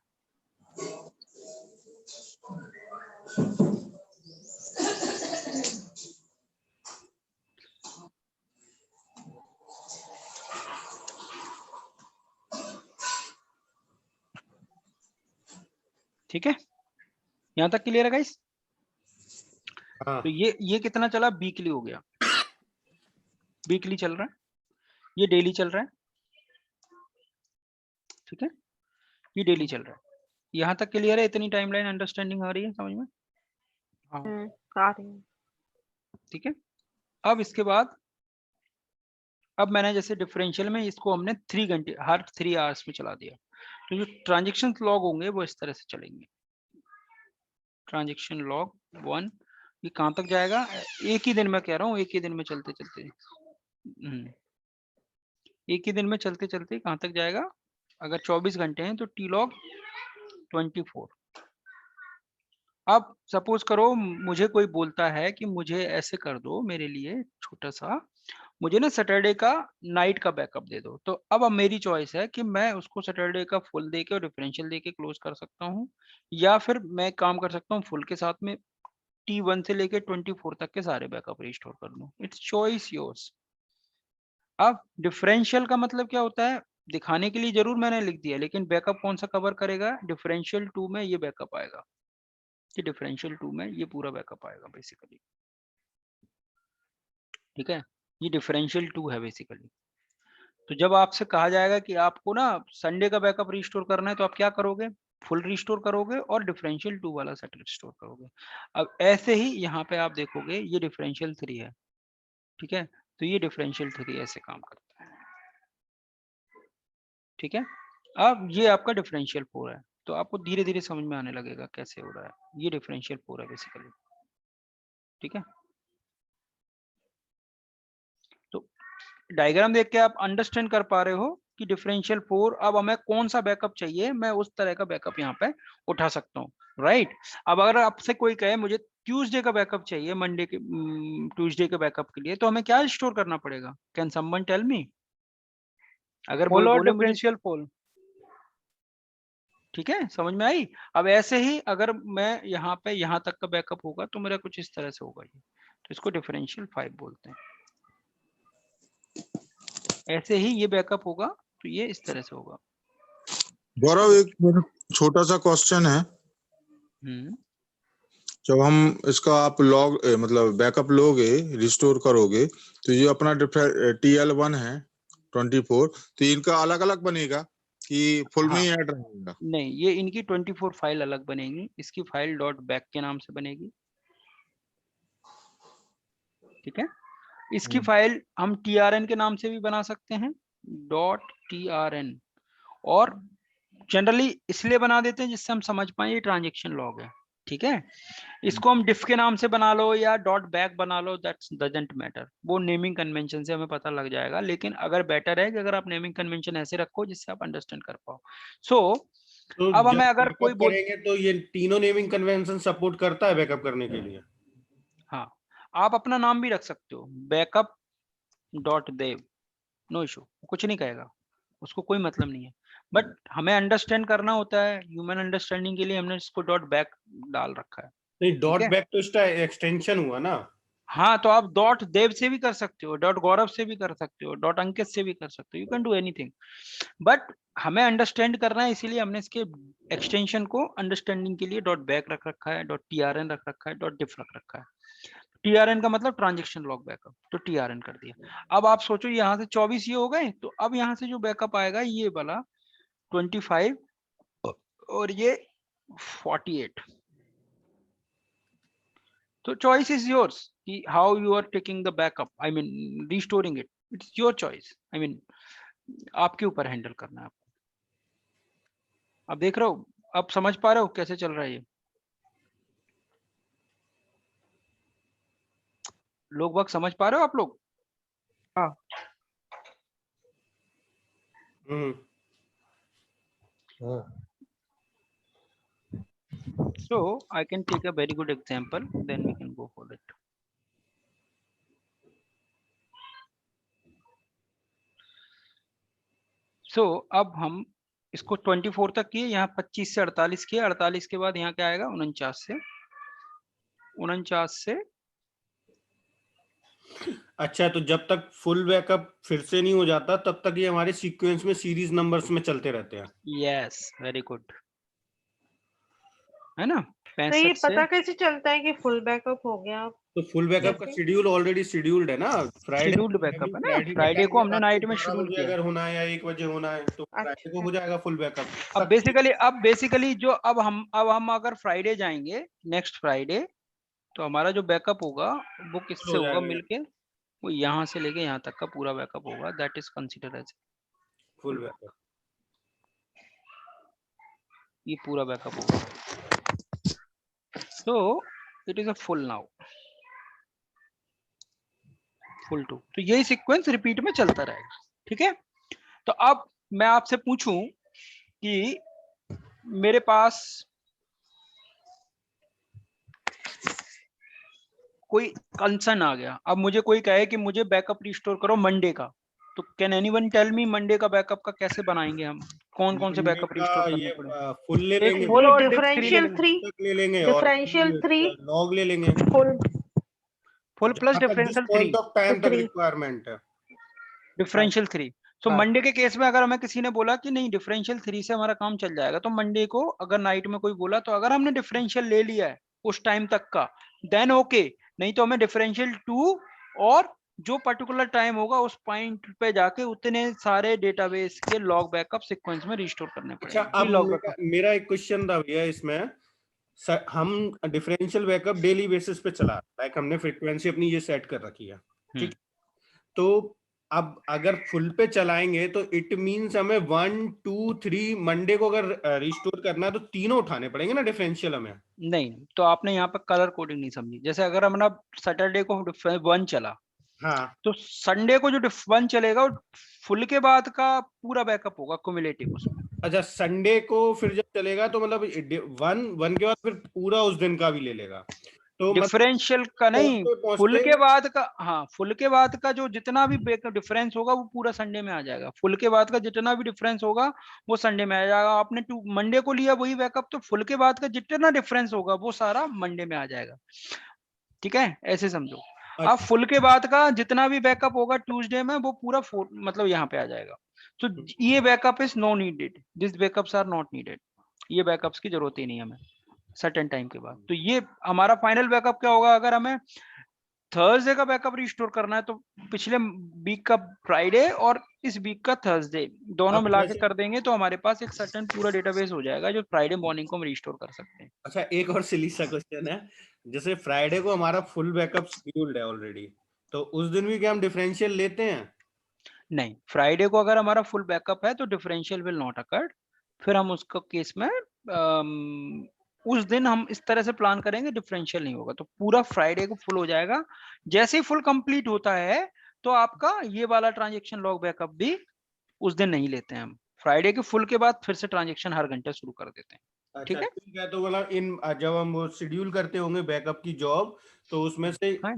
ठीक है। यहाँ तक क्लियर है गाइस? हाँ। तो ये कितना चला? वीकली हो गया, वीकली चल रहा है, ये डेली चल रहा है, ठीक है, ये डेली चल रहा है। यहाँ तक क्लियर है? इतनी टाइमलाइन अंडरस्टैंडिंग आ रही है समझ में? हाँ, आ रही है। ठीक है। अब इसके बाद अब मैंने जैसे डिफरेंशियल में इसको हमने 3 घंटे हर 3 आवर्स में चला दिया, तो जो ट्रांजेक्शन लॉग होंगे वो इस तरह से चलेंगे। ट्रांजेक्शन लॉग 1, ये कहाँ तक जाएगा? एक ही दिन में कह रहा हूँ, एक ही दिन में चलते चलते एक ही दिन में चलते चलते कहाँ तक जाएगा? अगर 24 घंटे हैं तो टी लॉग 24। अब सपोज करो मुझे कोई बोलता है कि मुझे ऐसे कर दो मेरे लिए छोटा सा, मुझे ना सैटरडे का नाइट का बैकअप दे दो। तो अब मेरी चॉइस है कि मैं उसको सैटरडे का फुल देके और डिफरेंशियल देके क्लोज कर सकता हूँ, या फिर मैं काम कर सकता हूँ फुल के साथ में T1 से लेके 24 तक के सारे बैकअप रिस्टोर कर दूं। It's choice yours. अब डिफरेंशियल का मतलब क्या होता है दिखाने के लिए जरूर मैंने लिख दिया, लेकिन बैकअप कौन सा कवर करेगा? डिफरेंशियल 2 में ये बैकअप आएगा, कि डिफरेंशियल 2 में ये पूरा बैकअप आएगा बेसिकली, ठीक है। ये डिफरेंशियल 2 है बेसिकली। तो जब आपसे कहा जाएगा कि आपको ना संडे का बैकअप रिस्टोर करना है, तो आप क्या करोगे? फुल रिस्टोर करोगे और डिफरेंशियल 2 वाला सेट रिस्टोर करोगे। अब ऐसे ही यहाँ पे आप देखोगे ये डिफरेंशियल 3 है, ठीक है, तो ये डिफरेंशियल 3 ऐसे काम करता है, ठीक है। अब ये आपका डिफरेंशियल 4 है, तो आपको धीरे धीरे समझ में आने लगेगा कैसे हो रहा है। ये डिफरेंशियल 4 है बेसिकली, ठीक है। तो डायग्राम देख के आप अंडरस्टैंड कर पा रहे हो कि डिफरेंशियल 4, अब हमें कौन सा बैकअप चाहिए, मैं उस तरह का बैकअप यहाँ पे उठा सकता हूँ, राइट। अब अगर आपसे कोई कहे मुझे ट्यूसडे का बैकअप चाहिए, मंडे के ट्यूसडे के बैकअप के लिए, तो हमें क्या स्टोर करना पड़ेगा? Can someone tell me? अगर फुल और बोले मुझे, डिफरेंशियल फुल। ठीक है, समझ में आई? अब ऐसे ही अगर मैं यहाँ पे यहाँ तक का बैकअप होगा तो मेरा कुछ इस तरह से होगा ये, तो इसको डिफरेंशियल 5 बोलते हैं। ऐसे ही ये बैकअप होगा तो ये इस तरह से होगा। गौरव, एक मेरा छोटा सा क्वेश्चन है। जब हम इसका आप लॉग मतलब बैकअप लोगे, रिस्टोर करोगे, तो ये अपना TL1 है 24, तो इनका अलग अलग बनेगा कि फुल में ही ऐड रहेगा? नहीं, ये इनकी 24 फाइल अलग बनेगी, इसकी फाइल डॉट बैक के नाम से बनेगी, ठीक है। इसकी फाइल हम TRN के नाम से भी बना सकते हैं, .TRN, और जनरली इसलिए बना देते हैं जिससे हम समझ पाए ये ट्रांजैक्शन लॉग है, ठीक है। इसको हम डिफ के नाम से बना लो या डॉट बैक बना लो, दैट्स डजंट मैटर, वो नेमिंग कन्वेंशन से हमें पता लग जाएगा। लेकिन अगर बेटर है कि अगर आप नेमिंग कन्वेंशन ऐसे रखो जिससे आप अंडरस्टैंड कर पाओ। तो अब हमें अगर कोई करेंगे तो ये तीनों नेमिंग कन्वेंशन सपोर्ट करता है बैकअप करने के लिए? हाँ, आप अपना नाम भी रख सकते हो, बैकअप डॉट देव, नो इशू, कुछ नहीं कहेगा, उसको कोई मतलब नहीं है। बट हमें अंडरस्टैंड करना होता है, ह्यूमन अंडरस्टैंडिंग के लिए हमने इसको डॉट बैक डाल रखा है। नहीं, डॉट बैक तो इसका एक्सटेंशन हुआ ना। हाँ, तो आप डॉट देव से भी कर सकते हो, डॉट गौरव से भी कर सकते हो, डॉट अंकित से भी कर सकते हो, you can do anything. But हमें अंडरस्टैंड करना है, इसीलिए हमने इसके एक्सटेंशन को अंडरस्टैंडिंग के लिए डॉट बैक रख रखा है, डॉट TRN रख रखा है, डॉट डिफ रख रखा है। TRN का मतलब ट्रांजेक्शन लॉग बैकअप, तो TRN कर दिया। अब आप सोचो यहाँ से 24 ये हो गए, तो अब यहाँ से जो बैकअप आएगा ये वाला 25 और ये 48। तो चॉइस इज योर्स कि how you are taking the backup, I mean restoring it, it's your choice, I mean आपके ऊपर हैंडल करना है आपको। अब देख रहे हो, अब समझ पा रहे हो कैसे चल रहा है ये? लोग वक्त समझ पा रहे हो आप लोग? हाँ। So I can take a very good example, then we can go for it. So अब हम इसको 24 तक किए, यहाँ 25 से 48 किए, 48 के बाद यहाँ क्या आएगा 49 से। अच्छा, तो जब तक फुल बैकअप फिर से नहीं हो जाता तब तक ये हमारे सीक्वेंस में सीरीज नंबर्स में चलते रहते हैं। यस, वेरी गुड, है ना। तो ये पता कैसे चलता है कि फुल बैकअप हो गया? तो फुल बैकअप का शेड्यूल ऑलरेडी शेड्यूल्ड है ना, फ्राइडे शेड्यूल्ड बैकअप है ना, फ्राइडे को हमने नाइट में शेड्यूल किया। अगर होना है या 1 बजे होना है तो फ्राइडे को हो जाएगा फुल बैकअप। अब बेसिकली जो अब हम अगर फ्राइडे जाएंगे, नेक्स्ट फ्राइडे, तो हमारा जो बैकअप होगा वो किससे होगा मिलके, वो यहाँ से लेके यहाँ तक का पूरा बैकअप होगा, that is considered as full backup. ये पूरा बैकअप होगा, so it is a full now, full 2। तो यही सीक्वेंस रिपीट में चलता रहेगा, ठीक है। तो अब मैं आपसे पूछूं कि मेरे पास कोई कंसर्न आ गया, अब मुझे कोई कहे कि मुझे बैकअप रिस्टोर करो मंडे का, तो can anyone tell me Monday का बैकअप का कैसे बनाएंगे हम, कौन कौन से बैकअप रिस्टोर करने पड़ेंगे? फुल ले लेंगे, फुल और डिफरेंशियल 3 ले लेंगे, डिफरेंशियल 3 लॉग ले लेंगे, फुल प्लस डिफरेंशियल 3 टाइम तक रिक्वायरमेंट है, डिफरेंशियल 3। तो मंडे के केस में अगर हमें किसी ने बोला कि नहीं डिफरेंशियल 3 से हमारा काम चल जाएगा, तो मंडे को अगर नाइट में कोई बोला, तो अगर हमने डिफरेंशियल ले लिया है उस टाइम तक का, देन ओके, नहीं तो हमें डिफरेंशियल 2 और जो पर्टिकुलर टाइम होगा उस पॉइंट पे जाके उतने सारे डेटाबेस के लॉग बैकअप सीक्वेंस में रिस्टोर करने पड़ेंगे। अच्छा, अब मेरा एक क्वेश्चन था भैया इसमें, हम डिफरेंशियल बैकअप डेली बेसिस पे चला, लाइक हमने फ्रीक्वेंसी अपनी ये सेट कर रखी है, ठीक। तो अब अगर फुल पे चलाएंगे तो इट मींस हमें 1 2 3 मंडे को अगर रिस्टोर करना है तो तीनों उठाने पड़ेंगे ना डिफरेंशियल हमें? नहीं, तो आपने यहाँ पर कलर कोडिंग नहीं समझी। जैसे अगर हमारा सैटरडे को 1 चला, हाँ, तो संडे को जो 1 चलेगा फुल के बाद का पूरा बैकअप होगा क्युमुलेटिव उसमें। अच्छा, संडे को फिर जब चलेगा तो मतलब 1 के बाद फिर पूरा उस दिन का भी ले लेगा, तो डिफरेंशियल का नहीं, फुल के बाद का, हाँ, फुल के बाद का जो जितना भी डिफरेंस होगा वो पूरा संडे में आ जाएगा। फुल के बाद का जितना भी डिफरेंस होगा वो संडे में आ जाएगा। आपने मंडे को लिया वही बैकअप, तो फुल के बाद का जितना डिफरेंस होगा वो सारा मंडे में आ जाएगा, ठीक है, ऐसे समझो। अब फुल के बाद का जितना भी बैकअप होगा ट्यूसडे में वो पूरा मतलब यहाँ पे आ जाएगा। तो ये backup is no needed, this backups are not needed, ये बैकअप्स की जरूरत ही नहीं है हमें सर्टेन टाइम के बाद। तो ये हमारा फाइनल बैकअप क्या होगा, अगर हमें थर्सडे का बैकअप रिस्टोर करना है तो पिछले वीक का फ्राइडे और इस वीक का थर्सडे दोनों अब मिला के जैसे- कर देंगे तो हमारे पास एक सर्टेन पूरा डेटाबेस हो जाएगा जो फ्राइडे मॉर्निंग को हम रिस्टोर कर सकते हैं। अच्छा, एक और सिली सा क्वेश्चन है, जैसे फ्राइडे को हमारा फुल बैकअप शेड्यूल्ड है ऑलरेडी, तो उस दिन भी क्या हम डिफरेंशियल लेते हैं? नहीं, फ्राइडे को अगर हमारा फुल बैकअप है तो डिफरेंशियल विल नॉट अकर। फिर हम उसका केस में उस दिन हम इस तरह से प्लान करेंगे, डिफरेंशियल नहीं होगा, तो पूरा फ्राइडे को फुल हो जाएगा। जैसे ही फुल कंप्लीट होता है तो आपका ये वाला ट्रांजेक्शन लॉग बैकअप भी उस दिन नहीं लेते हैं हम। फ्राइडे के फुल के बाद फिर से ट्रांजेक्शन हर घंटे शुरू कर देते हैं। ठीक अच्छा है, ठीक है, तो मतलब इन जब हम वो शेड्यूल करते होंगे बैकअप की जॉब, तो उसमें से हाँ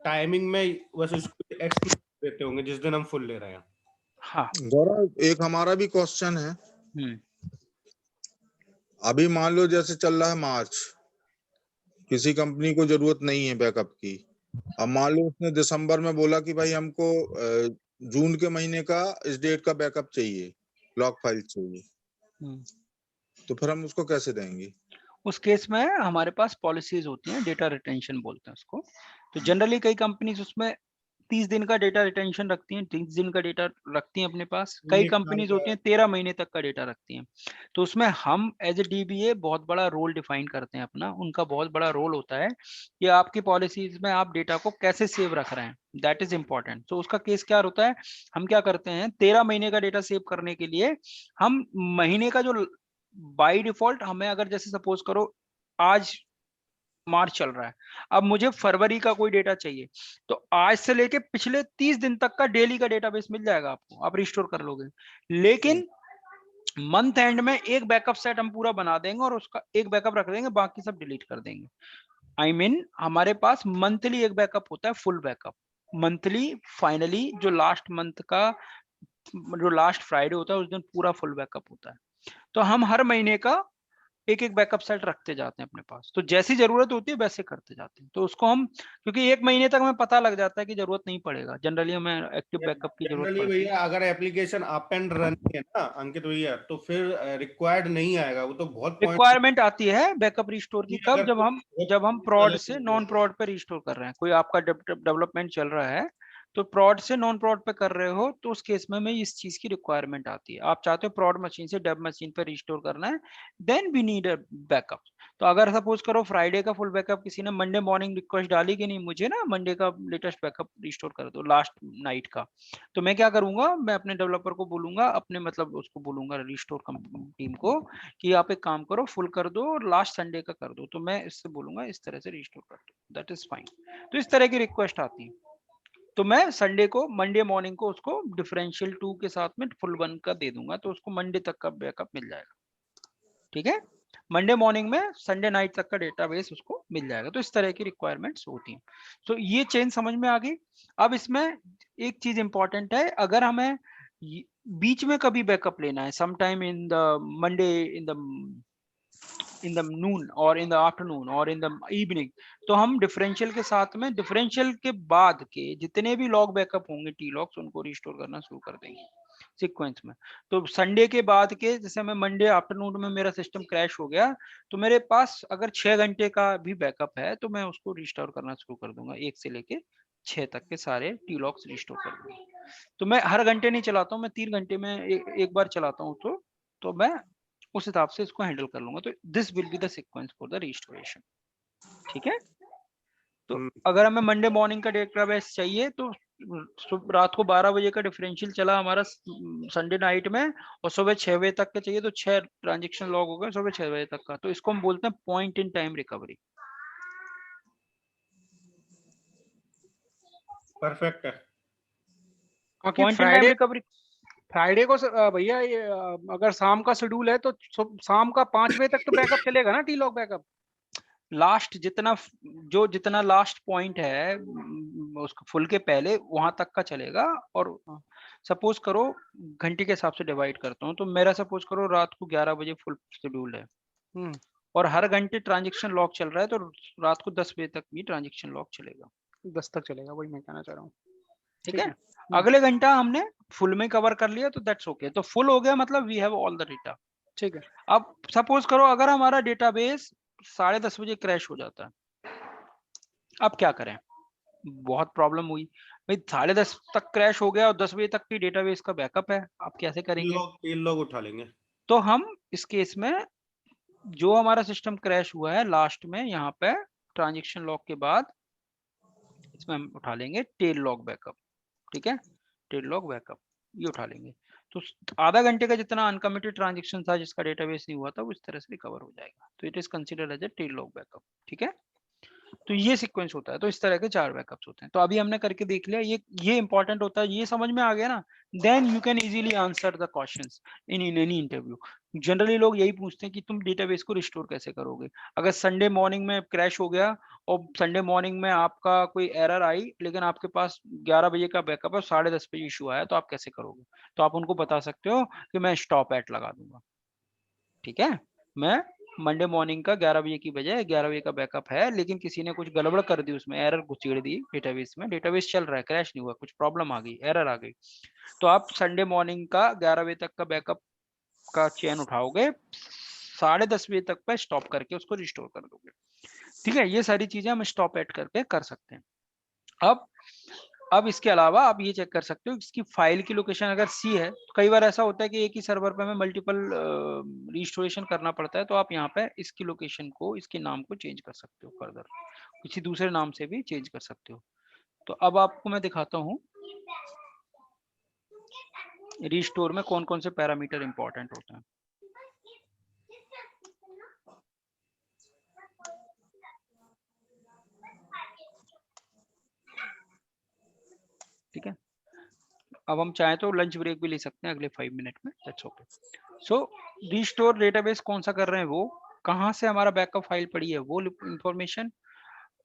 टाइमिंग में बस उसको एक्सक्लूड देते होंगे जिस दिन हम फुल ले रहे हैं। हाँ। गौरव, एक हमारा भी क्वेश्चन है। अभी मान लो जैसे चल रहा है मार्च, किसी कंपनी को जरूरत नहीं है बैकअप की। अब मान लो उसने दिसंबर में बोला कि भाई हमको जून के महीने का इस डेट का बैकअप चाहिए, लॉग फाइल चाहिए, तो फिर हम उसको कैसे देंगे? उस केस में हमारे पास पॉलिसीज होती हैं, डेटा रिटेंशन बोलते हैं उसको। तो जनरली कई कंपनीज उसमें 30 दिन का डेटा रिटेंशन रखती हैं, 30 दिन का डेटा रखती हैं अपने पास। कई एक साल कंपनीज का होती हैं 13 महीने तक का डेटा रखती हैं। तो उसमें हम एज ए डीबीए बहुत बड़ा रोल डिफाइन करते हैं अपना। उनका बहुत बड़ा रोल होता है कि आपकी पॉलिसीज में आप डेटा को कैसे सेव रख रहे हैं, दैट इज इंपॉर्टेंट। तो उसका केस क्या होता है, हम क्या करते हैं 13 महीने का डेटा सेव करने के लिए हम महीने का जो बाय डिफॉल्ट हमें, अगर जैसे सपोज करो आज मार्च चल रहा है, अब मुझे फरवरी का कोई डेटा चाहिए, तो आज से लेके पिछले 30 दिन तक का डेली का डेटाबेस मिल जाएगा आपको, आप रिस्टोर कर लोगे। लेकिन मंथ एंड में एक बैकअप सेट हम पूरा बना देंगे और उसका एक बैकअप रख देंगे, बाकी सब डिलीट कर देंगे। आई मीन हमारे पास मंथली एक बैकअप होता है, फुल बैकअप। मंथली फाइनली जो लास्ट मंथ का जो लास्ट फ्राइडे होता है उस दिन पूरा फुल बैकअप होता है। तो हम हर महीने का एक एक बैकअप सेट रखते जाते हैं अपने पास, तो जैसी जरूरत होती है वैसे करते जाते हैं। तो उसको हम, क्योंकि एक महीने तक हमें पता लग जाता है कि जरूरत नहीं पड़ेगा, जनरली हमें एक्टिव बैकअप की जरूरत जनरली पड़ती है। भैया अगर एप्लीकेशन अप एंड रनिंग है ना अंकित भैया, तो फिर रिक्वायर्ड नहीं आएगा, वो तो बहुत पॉइंट। रिक्वायरमेंट आती है बैकअप रिस्टोर की कब, अगर जब हम प्रॉड से नॉन प्रॉड पे रिस्टोर कर रहे हैं, कोई आपका डेवलपमेंट चल रहा है तो प्रॉड से नॉन प्रॉड पे कर रहे हो, तो उस केस में इस चीज की रिक्वायरमेंट आती है। आप चाहते हो प्रॉड मशीन से डेव मशीन पे रिस्टोर करना है, then we need a backup. तो अगर सपोज करो फ्राइडे का फुल बैकअप किसी ने मंडे मॉर्निंग रिक्वेस्ट डाली कि नहीं मुझे ना मंडे का लेटेस्ट बैकअप रिस्टोर कर दो लास्ट नाइट का, तो मैं क्या करूंगा, मैं अपने डेवलपर को बोलूंगा, अपने मतलब उसको बोलूंगा रिस्टोर टीम को कि आप एक काम करो फुल कर दो और लास्ट संडे का कर दो। तो मैं इससे बोलूंगा इस तरह से रिस्टोर कर दो, दैट इज फाइन। तो इस तरह की रिक्वेस्ट आती है, तो मैं संडे को मंडे मॉर्निंग को उसको डिफरेंशियल 2 के साथ में फुल 1 का दे दूंगा, तो उसको मंडे तक का बैकअप मिल जाएगा। ठीक है, मंडे मॉर्निंग में संडे नाइट तक का डेटाबेस उसको मिल जाएगा। तो इस तरह की रिक्वायरमेंट्स होती हैं। तो ये चेंज समझ में आ गई। अब इसमें एक चीज इंपॉर्टेंट है, अगर हमें बीच में कभी बैकअप लेना है, sometime in the Monday in the noon और इन द आफ्टरनून और इन द इवनिंग, तो हम डिफरेंशियल के साथ में डिफरेंशियल के बाद के जितने भी लॉग बैकअप होंगे टी लॉग्स, उनको रिस्टोर करना शुरू कर देंगे सीक्वेंस में। तो संडे के बाद के, जैसे मैं मंडे आफ्टरनून में मेरा सिस्टम क्रैश हो गया, तो मेरे पास अगर 6 घंटे का भी बैकअप है तो मैं उसको रिस्टोर करना शुरू कर दूंगा, 1 से लेके 6 तक के सारे टी लॉग्स रिस्टोर कर दूंगा। तो मैं हर घंटे नहीं चलाता हूँ, मैं 3 घंटे में एक बार चलाता हूँ, तो मैं उस हिसाब से इसको हैंडल कर लूंगा। तो this will be the sequence for the restoration. ठीक है, तो अगर हमें मंडे मॉर्निंग का डेटाबेस चाहिए तो रात को 12 बजे का डिफरेंशियल चला हमारा संडे नाइट में, और सुबह 6 बजे तक का चाहिए, तो 6 ट्रांजेक्शन लॉग हो गए सुबह 6 बजे तक का, तो इसको हम बोलते हैं point in time recovery. Perfect है। क्योंकि point in time recovery Friday को भैया ये अगर शाम का शेड्यूल है तो शाम का 5 बजे तक तो बैकअप चलेगा ना, टी लॉग बैकअप। लास्ट जितना लास्ट पॉइंट है उसको फुल के पहले वहां तक का चलेगा। और सपोज करो घंटे के हिसाब से डिवाइड करता हूँ, तो मेरा सपोज करो रात को 11 बजे फुल शेड्यूल है और हर घंटे ट्रांजेक्शन लॉक चल रहा है, तो रात को 10 बजे तक भी ट्रांजेक्शन लॉक चलेगा। 10 तक चलेगा, वही मैं कहना चाह रहा हूँ। ठीक है, अगले घंटा हमने फुल में कवर कर लिया तो दैट्स ओके। तो फुल हो गया मतलब we have all the data. ठीक है। अब सपोज करो अगर हमारा डेटाबेस 10:30 बजे क्रैश हो जाता है, अब क्या करें? बहुत प्रॉब्लम हुई भाई, 10:30 तक क्रैश हो गया और 10 बजे तक की डेटाबेस का बैकअप है, आप कैसे करेंगे? टेल लॉग उठा लेंगे। तो हम इस केस में जो हमारा सिस्टम क्रैश हुआ है लास्ट में यहाँ पे ट्रांजेक्शन लॉग के बाद इसमें हम उठा लेंगे टेल लॉग बैकअप। ठीक है, टेल लॉग बैकअप ये उठा लेंगे। तो आधा घंटे का जितना अनकमिटेड ट्रांजेक्शन था जिसका डेटाबेस नहीं हुआ था वो इस तरह से रिकवर हो जाएगा। तो it is considered as a tail log backup. ठीक है, तो ये सीक्वेंस होता है। तो इस तरह के 4 बैकअप्स होते हैं। तो अभी हमने करके देख लिया, ये इंपॉर्टेंट होता है, ये समझ में आ गया ना, then you can easily answer the questions in any interview. Generally लोग यही पूछते हैं कि तुम डेटाबेस को रिस्टोर कैसे करोगे। अगर संडे मॉर्निंग में क्रैश हो गया और संडे मॉर्निंग में आपका कोई एरर आई लेकिन आपके पास 11 बजे का बैकअप है, 10:30 बजे इशू आया, तो आप कैसे करोगे? तो आप उनको बता सकते हो कि मैं स्टॉप एट लगा दूंगा। ठीक है, मैं मंडे मॉर्निंग का 11 बजे की बजाय 11 बजे का बैकअप है, लेकिन किसी ने कुछ गड़बड़ कर दी, उसमें एरर घुसेड़ दी डेटाबेस में, डेटाबेस चल रहा है, क्रैश नहीं हुआ, कुछ प्रॉब्लम आ गई, एरर आ गई, तो आप संडे मॉर्निंग का 11 बजे तक का बैकअप का चेन उठाओगे, 10:30 बजे तक पे स्टॉप करके उसको रिस्टोर कर दोगे। ठीक है, ये सारी चीजें हम स्टॉप एट करके कर सकते हैं। अब इसके अलावा आप ये चेक कर सकते हो इसकी फाइल की लोकेशन अगर सी है, तो कई बार ऐसा होता है कि एक ही सर्वर पे हमें मल्टीपल रिस्टोरेशन करना पड़ता है, तो आप यहाँ पे इसकी लोकेशन को, इसके नाम को चेंज कर सकते हो, फर्दर किसी दूसरे नाम से भी चेंज कर सकते हो। तो अब आपको मैं दिखाता हूँ रिस्टोर में कौन कौन से पैरामीटर इंपॉर्टेंट होते हैं। ठीक है, अब हम चाहें तो लंच ब्रेक भी ले सकते हैं अगले 5 मिनट में, that's okay. So restore database कौन सा कर रहे हैं, वो कहाँ से हमारा बैकअप फाइल पड़ी है वो इंफॉर्मेशन,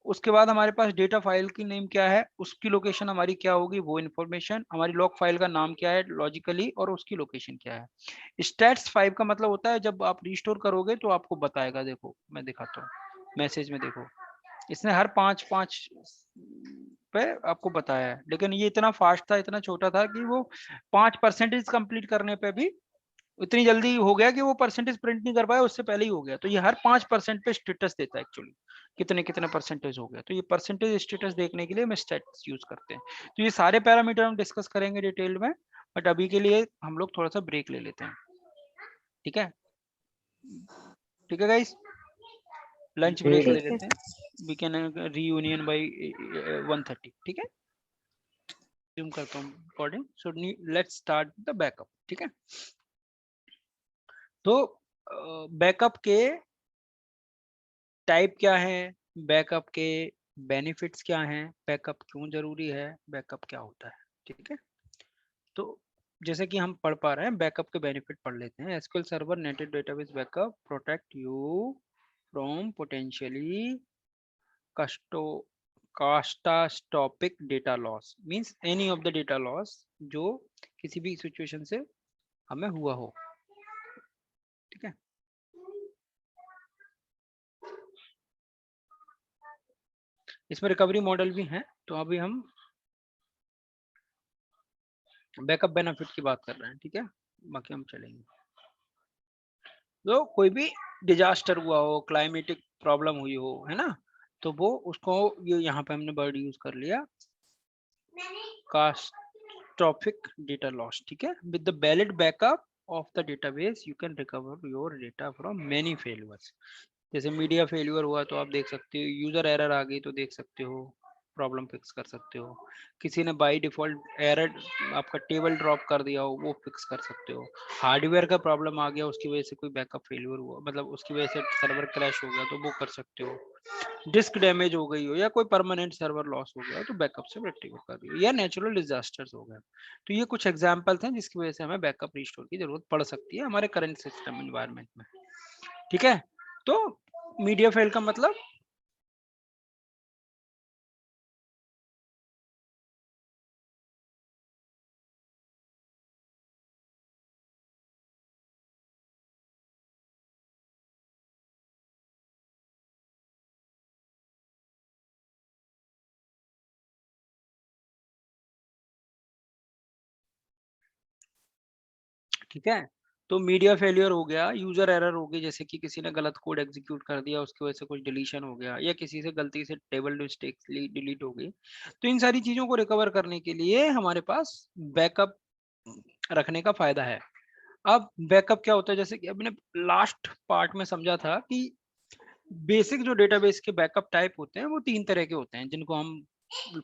उसके बाद हमारे पास डेटा फाइल की नेम क्या है, उसकी लोकेशन हमारी क्या होगी वो इन्फॉर्मेशन, हमारी लॉग फाइल का नाम क्या है लॉजिकली और उसकी लोकेशन क्या है। स्टैट्स 5 का मतलब होता है जब आप रिस्टोर करोगे तो आपको बताएगा, देखो मैं दिखाता हूँ मैसेज में, देखो इसने हर 5 पे आपको बताया है, लेकिन ये इतना फास्ट था, इतना छोटा था कि वो 5% कंप्लीट करने पे भी इतनी जल्दी हो गया कि वो परसेंटेज प्रिंट नहीं कर पाया, उससे पहले ही हो गया। तो ये हर 5% पे स्टेटस देता है एक्चुअली, कितने कितने परसेंटेज हो गया। तो ये परसेंटेज स्टेटस देखने के लिए हम स्टैट्स यूज करते हैं। तो ये सारे पैरामीटर हम डिस्कस करेंगे डिटेल में, बट अभी के लिए हम लोग थोड़ा सा ब्रेक ले लेते हैं। ठीक है, ठीक है गाइस, लंच ब्रेक ले लेते हैं, वी कैन रीयूनियन बाय 1:30। ठीक है, रिज्यूम करता हूँ recording. So let's start the backup. ठीक है, तो बैकअप के टाइप क्या है, बैकअप के बेनिफिट्स क्या हैं, बैकअप क्यों जरूरी है, बैकअप क्या होता है। ठीक है, तो जैसे कि हम पढ़ पा रहे हैं बैकअप के बेनिफिट पढ़ लेते हैं। SQL server netted database backup protect you from potentially catastrophic data loss, means any of the data loss जो किसी भी सिचुएशन से हमें हुआ हो। ठीक है, इसमें रिकवरी मॉडल भी हैं। तो अभी हम बैकअप बेनिफिट की बात कर रहे हैं। ठीक है, बाकी हम चलेंगे। तो कोई भी डिजास्टर हुआ हो, क्लाइमेटिक प्रॉब्लम हुई हो, है ना, तो वो उसको ये यहाँ पे हमने वर्ड यूज कर लिया कास्ट्रोफिक डेटा लॉस। ठीक है, with the valid backup of the database you can recover your data from many failures. जैसे मीडिया फेल्यूर हुआ तो आप देख सकते हो, यूजर एरर आ गई तो देख सकते हो, प्रॉब्लम फिक्स कर सकते हो, किसी ने बाय डिफॉल्ट एरर आपका टेबल ड्रॉप कर दिया हो वो फिक्स कर सकते हो, हार्डवेयर का प्रॉब्लम आ गया उसकी वजह से कोई बैकअप फेल्यूर हुआ, मतलब उसकी वजह से सर्वर क्रैश हो गया तो वो कर सकते हो, डिस्क डैमेज हो गई हो या कोई परमानेंट सर्वर लॉस हो गया तो बैकअप से रेक्टिफाई कर दियो, या नेचुरल डिजास्टर्स हो गए। तो ये कुछ एग्जांपल्स हैं जिसकी वजह से हमें बैकअप रिस्टोर की जरूरत पड़ सकती है हमारे करंट सिस्टम एनवायरनमेंट में। ठीक है, तो मीडिया फेल का मतलब ठीक है। तो मीडिया फेलियर हो गया, यूजर एरर हो गई, जैसे कि किसी ने गलत कोड एग्जीक्यूट कर दिया, उसकी वजह से कुछ डिलीशन हो गया, या किसी से गलती से टेबल मिस्टेकली डिलीट हो गई। तो इन सारी चीजों को रिकवर करने के लिए हमारे पास बैकअप रखने का फायदा है। अब बैकअप क्या होता है, जैसे कि अपने लास्ट पार्ट में समझा था कि बेसिक जो डेटाबेस के बैकअप टाइप होते हैं वो 3 तरह के होते हैं, जिनको हम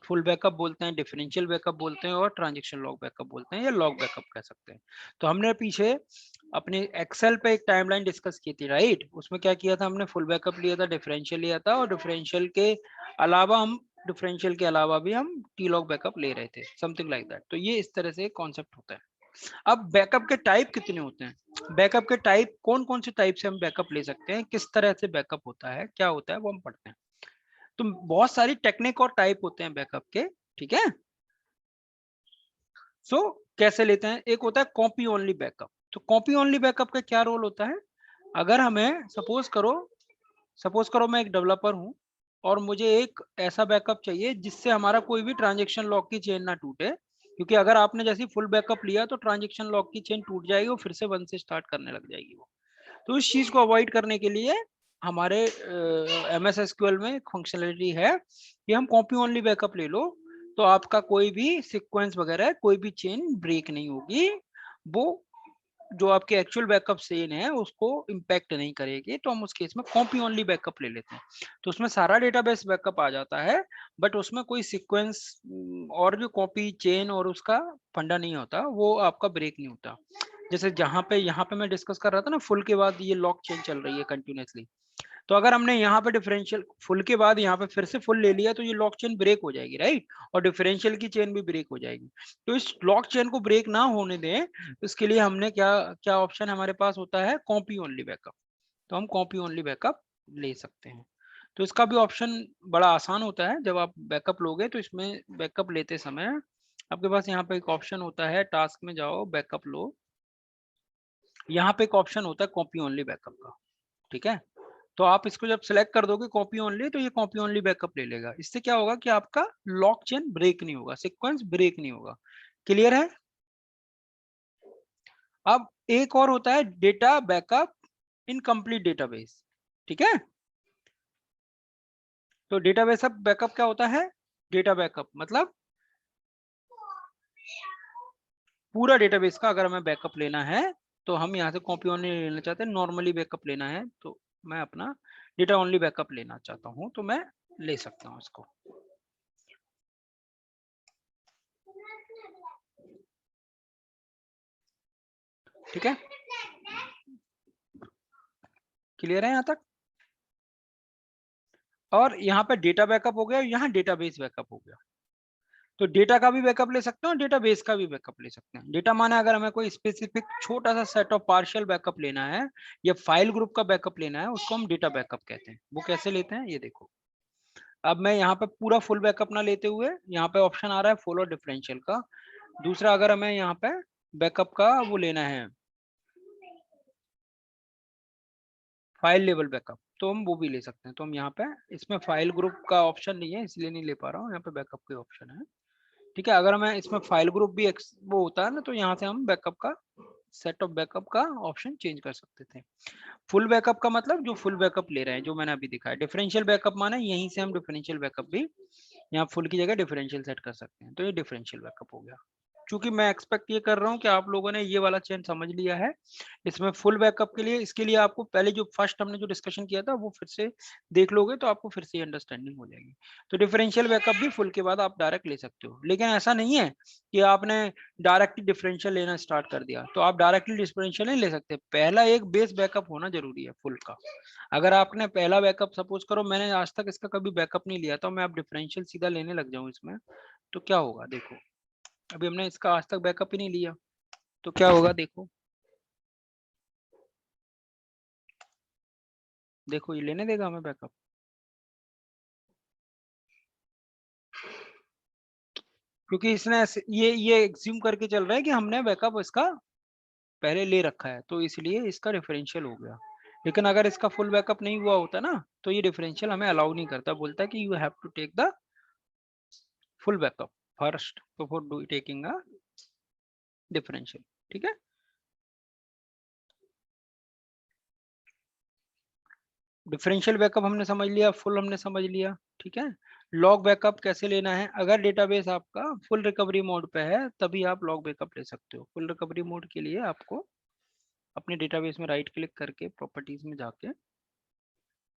फुल बैकअप बोलते हैं, डिफरेंशियल बैकअप बोलते हैं और ट्रांजैक्शन लॉग बैकअप बोलते हैं, या लॉग बैकअप कह सकते हैं। तो हमने पीछे अपने एक्सेल पे एक टाइमलाइन डिस्कस की थी, राइट? उसमें क्या किया था, हमने फुल बैकअप लिया था, डिफरेंशियल लिया था, और डिफरेंशियल के अलावा भी हम टी लॉग बैकअप ले रहे थे, समथिंग लाइक दैट। तो ये इस तरह से कॉन्सेप्ट होता है। अब बैकअप के टाइप कितने होते हैं, बैकअप के टाइप कौन कौन से टाइप से हम बैकअप ले सकते हैं, किस तरह से बैकअप होता है, क्या होता है, वो हम पढ़ते हैं। तो बहुत सारी टेक्निक और टाइप होते हैं बैकअप के, ठीक है। सो कैसे लेते हैं, एक होता है कॉपी ओनली बैकअप। तो कॉपी ओनली बैकअप का क्या रोल होता है, अगर हमें सपोज करो मैं एक डेवलपर हूं और मुझे एक ऐसा बैकअप चाहिए जिससे हमारा कोई भी ट्रांजैक्शन लॉग की चेन ना टूटे, क्योंकि अगर आपने जैसे फुल बैकअप लिया तो ट्रांजैक्शन लॉग की चेन टूट जाएगी, वो फिर से 1 से स्टार्ट करने लग जाएगी वो। तो इस चीज को अवॉइड करने के लिए हमारे MS SQL में एक फंक्शनलिटी है कि हम कॉपी ओनली बैकअप ले लो, तो आपका कोई भी सीक्वेंस वगैरह कोई भी चेन ब्रेक नहीं होगी, वो जो आपके एक्चुअल बैकअप चेन है उसको इम्पैक्ट नहीं करेगी। तो हम उस केस में कॉपी ओनली बैकअप ले लेते हैं। तो उसमें सारा डेटाबेस बैकअप आ जाता है, बट उसमें कोई सीक्वेंस और जो कॉपी चेन और उसका फंडा नहीं होता, वो आपका ब्रेक नहीं होता। जैसे यहाँ पे मैं डिस्कस कर रहा था ना, फुल के बाद ये लॉक चेन चल रही है कंटिन्यूअसली, तो अगर हमने यहाँ पे डिफरेंशियल फुल के बाद यहाँ पे फिर से फुल ले लिया तो ये लॉक चेन ब्रेक हो जाएगी, राइट? और डिफरेंशियल की चेन भी ब्रेक हो जाएगी। तो इस लॉक चेन को ब्रेक ना होने दें, इसके लिए हमने क्या क्या ऑप्शन हमारे पास होता है, कॉपी ओनली बैकअप। तो हम कॉपी ओनली बैकअप ले सकते हैं। तो इसका भी ऑप्शन बड़ा आसान होता है। जब आप बैकअप लोगे तो इसमें बैकअप लेते समय आपके पास यहाँ पे एक ऑप्शन होता है, टास्क में जाओ, बैकअप लो, यहाँ पे एक ऑप्शन होता है कॉपी ओनली बैकअप का, ठीक है। तो आप इसको जब सिलेक्ट कर दोगे कॉपी ओनली, तो ये कॉपी ओनली बैकअप ले लेगा। इससे क्या होगा कि आपका लॉक चेन ब्रेक नहीं होगा, सीक्वेंस ब्रेक नहीं होगा। क्लियर है? अब एक और होता है data backup in complete database, ठीक है। तो डेटाबेस बैकअप क्या होता है, डेटा बैकअप मतलब पूरा डेटाबेस का अगर हमें बैकअप लेना है, तो हम यहाँ से कॉपी ओनली लेना चाहते हैं, नॉर्मली बैकअप लेना है तो मैं अपना डेटा ओनली बैकअप लेना चाहता हूँ, तो मैं ले सकता हूँ इसको। ठीक है, क्लियर है यहाँ तक? और यहाँ पे डेटा बैकअप हो गया, यहाँ डेटाबेस बैकअप हो गया। तो डेटा का भी बैकअप ले सकते हैं और डेटाबेस का भी बैकअप ले सकते हैं। डेटा माने अगर हमें कोई स्पेसिफिक छोटा सा सेट ऑफ पार्शियल बैकअप लेना है या फाइल ग्रुप का बैकअप लेना है, उसको हम डेटा बैकअप कहते हैं। वो कैसे लेते हैं ये देखो। अब मैं यहाँ पे पूरा फुल बैकअप ना लेते हुए, यहाँ पे ऑप्शन आ रहा है फुल और डिफरेंशियल का। दूसरा, अगर हमें यहाँ पे बैकअप का वो लेना है, फाइल लेवल बैकअप, तो हम वो भी ले सकते हैं। तो हम यहाँ पे, इसमें फाइल ग्रुप का ऑप्शन नहीं है इसलिए नहीं ले पा रहा हूँ, यहाँ पे बैकअप का ऑप्शन है, ठीक है। अगर मैं इसमें फाइल ग्रुप भी वो होता है ना, तो यहाँ से हम बैकअप का सेट ऑफ बैकअप का ऑप्शन चेंज कर सकते थे। फुल बैकअप का मतलब जो फुल बैकअप ले रहे हैं, जो मैंने अभी दिखाया। डिफरेंशियल बैकअप माना यहीं से हम डिफरेंशियल बैकअप भी यहाँ फुल की जगह डिफरेंशियल सेट कर सकते हैं। तो ये डिफरेंशियल बैकअप हो गया। चूंकि मैं एक्सपेक्ट ये कर रहा हूँ कि आप लोगों ने ये वाला चेन समझ लिया है। इसमें फुल बैकअप के लिए, इसके लिए आपको पहले जो फर्स्ट हमने जो डिस्कशन किया था वो फिर से देख लोगे तो आपको फिर से अंडरस्टैंडिंग हो जाएगी। तो डिफरेंशियल बैकअप भी फुल के बाद आप डायरेक्ट ले सकते हो, लेकिन ऐसा नहीं है कि आपने डायरेक्टली डिफरेंशियल लेना स्टार्ट कर दिया तो आप डायरेक्टली डिफरेंशियल नहीं ले सकते। पहला एक बेस बैकअप होना जरूरी है फुल का। अगर आपने पहला बैकअप, सपोज करो मैंने आज तक इसका कभी बैकअप नहीं लिया था, मैं अब डिफरेंशियल सीधा लेने लग जाऊं इसमें, तो क्या होगा देखो। अभी हमने इसका आज तक बैकअप ही नहीं लिया, तो क्या होगा देखो। देखो ये लेने देगा हमें बैकअप, क्योंकि इसने ये एग्ज्यूम करके चल रहा है कि हमने बैकअप इसका पहले ले रखा है, तो इसलिए इसका डिफरेंशियल हो गया। लेकिन अगर इसका फुल बैकअप नहीं हुआ होता ना, तो ये डिफरेंशियल हमें अलाउ नहीं करता, बोलता है कि you have to take the full backup first before taking a differential. ठीक है, डिफरेंशियल बैकअप हमने समझ लिया, फुल हमने समझ लिया, ठीक है। लॉग बैकअप कैसे लेना है, अगर डेटाबेस आपका फुल रिकवरी मोड पे है तभी आप लॉग बैकअप ले सकते हो। फुल रिकवरी मोड के लिए आपको अपने डेटाबेस में राइट क्लिक करके प्रॉपर्टीज में जाके,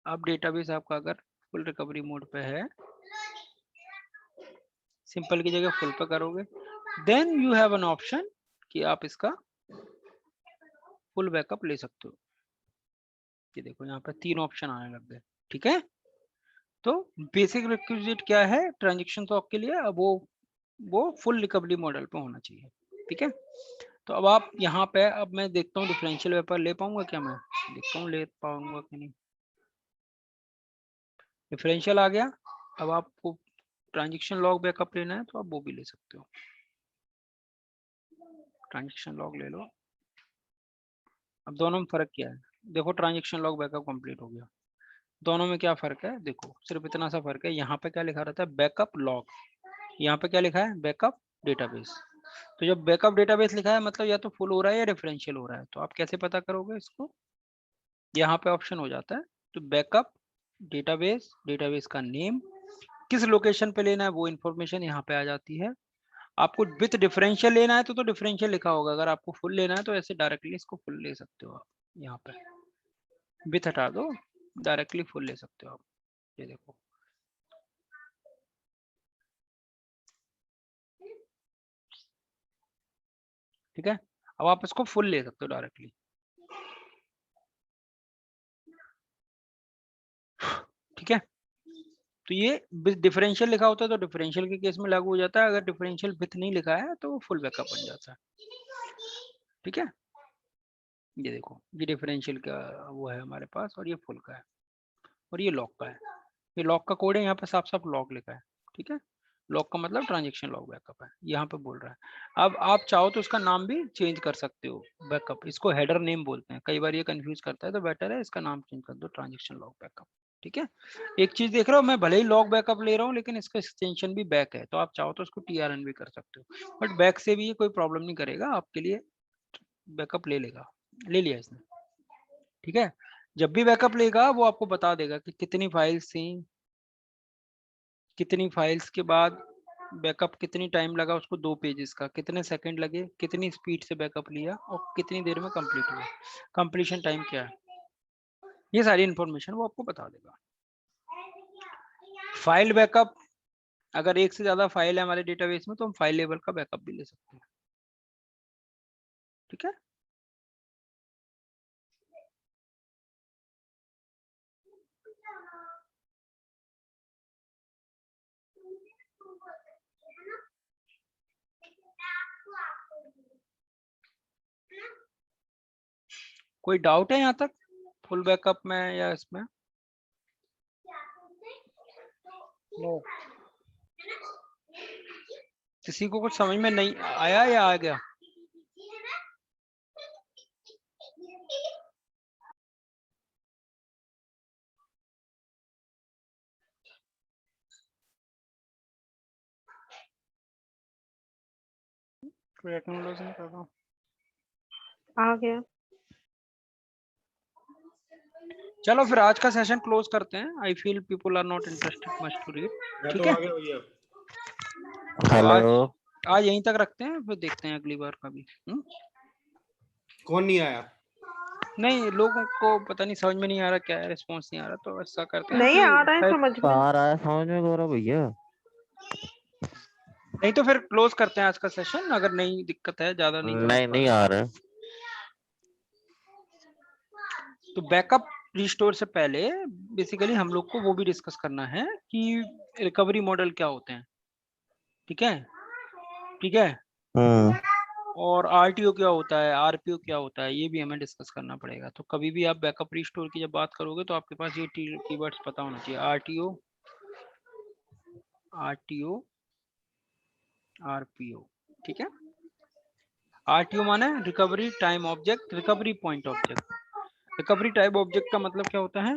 अब डेटाबेस आपका अगर फुल रिकवरी मोड पे है, सिंपल की जगह फुल पे करोगे, then you have an option कि आप इसका फुल बैकअप ले सकते हो। ये देखो यहाँ पे 3 ऑप्शन आने लग गए, ठीक है। तो बेसिक रिक्विजिट क्या है ट्रांजेक्शन लॉग के लिए, अब वो फुल रिकवरी मॉडल पे होना चाहिए, ठीक है। तो अब आप यहाँ पे, अब मैं देखता हूँ डिफरेंशियल पेपर ले पाऊंगा क्या, मैं देखता हूँ ले पाऊंगा कि नहीं। डिफरेंशियल आ गया। अब आपको ट्रांजेक्शन लॉग बैकअप लेना है तो आप वो भी ले सकते हो, ट्रांजेक्शन लॉग ले लो। अब दोनों में फर्क क्या है, देखो ट्रांजेक्शन लॉग बैकअप कंप्लीट हो गया, दोनों में क्या फर्क है, देखो सिर्फ इतना सा फर्क है, यहाँ पे क्या लिखा रहता है बैकअप लॉग, यहाँ पे क्या लिखा है बैकअप डेटाबेस। तो जब बैकअप डेटाबेस लिखा है मतलब या तो फुल हो रहा है या डिफरेंशियल हो रहा है, तो आप कैसे पता करोगे इसको, यहाँ पे ऑप्शन हो जाता है। तो बैकअप डेटाबेस, डेटाबेस का नेम, किस लोकेशन पे लेना है वो इन्फॉर्मेशन यहाँ पे आ जाती है। आपको विथ डिफरेंशियल लेना है तो डिफरेंशियल लिखा होगा, अगर आपको फुल लेना है तो ऐसे डायरेक्टली इसको फुल ले सकते हो आप, यहाँ पे विथ हटा दो, डायरेक्टली फुल ले सकते हो आप। ये देखो ठीक है, अब आप इसको फुल ले सकते हो डायरेक्टली, ठीक है। तो ये डिफरेंशियल लिखा होता है तो डिफरेंशियल के केस में लागू हो जाता है, अगर डिफरेंशियल विथ नहीं लिखा है तो वो फुल बैकअप बन जाता है, ठीक है। ये देखो ये डिफरेंशियल का वो है हमारे पास, और ये फुल का है, और ये लॉग का है। ये लॉग का कोड है, यहाँ पे साफ साफ लॉग लिखा है, ठीक है। लॉग का मतलब ट्रांजेक्शन लॉग बैकअप है, यहाँ पे बोल रहा है। अब आप चाहो तो इसका नाम भी चेंज कर सकते हो, बैकअप इसको हेडर नेम बोलते हैं, कई बार ये कंफ्यूज करता है, तो बेटर है इसका नाम चेंज कर दो ट्रांजेक्शन लॉग बैकअप, ठीक है। एक चीज देख रहा हूँ मैं, भले ही लॉग बैकअप ले रहा हूँ लेकिन इसका एक्सटेंशन भी बैक है, तो आप चाहो तो इसको TRN भी कर सकते हो, बट बैक से भी ये कोई प्रॉब्लम नहीं करेगा आपके लिए, बैकअप ले लेगा, ले लिया इसने, ठीक है। जब भी बैकअप लेगा वो आपको बता देगा कि कितनी फाइल्स थी, कितनी फाइल्स के बाद बैकअप कितनी टाइम लगा उसको, 2 पेजेस का कितने सेकंड लगे, कितनी स्पीड से बैकअप लिया और कितनी देर में कंप्लीट हुआ, कंप्लीशन टाइम क्या है, ये सारी इंफॉर्मेशन वो आपको बता देगा। फाइल बैकअप, अगर एक से ज्यादा फाइल है हमारे डेटाबेस में तो हम फाइल लेवल का बैकअप भी ले सकते हैं, ठीक है। कोई डाउट है यहाँ तक फुल बैकअप में या इसमें? नो, किसी को कुछ समझ में नहीं आया या आ गया? कोई एक्नॉलेज नहीं कर रहा, आ गया। चलो फिर आज का सेशन क्लोज करते हैं, I feel people are not interested much to read, ठीक है। हेलो, आज यहीं तक रखते हैं, फिर देखते हैं अगली बार का भी। कौन नहीं आया? नहीं, लोगों को पता नहीं समझ में नहीं आ रहा, क्या है रिस्पॉन्स नहीं आ रहा, तो ऐसा करते हैं नहीं कि आ रहा है शायद- समझ में। आ रहा है समझ में गौरव भैया। नहीं तो फिर क्लोज करते हैं आज का सेशन, अगर नहीं दिक्कत है, ज्यादा नहीं समझ पा नहीं आ रहा है। तो बैकअप रिस्टोर से पहले बेसिकली हम लोग को वो भी डिस्कस करना है कि रिकवरी मॉडल क्या होते हैं, ठीक है, ठीक है। और RTO क्या होता है, RPO क्या होता है, ये भी हमें डिस्कस करना पड़ेगा। तो कभी भी आप बैकअप रिस्टोर की जब बात करोगे तो आपके पास ये कीवर्ड्स पता होना चाहिए, RTO, RPO, ठीक है। RTO माने recovery time object, recovery point object. Recovery type object का मतलब क्या होता है,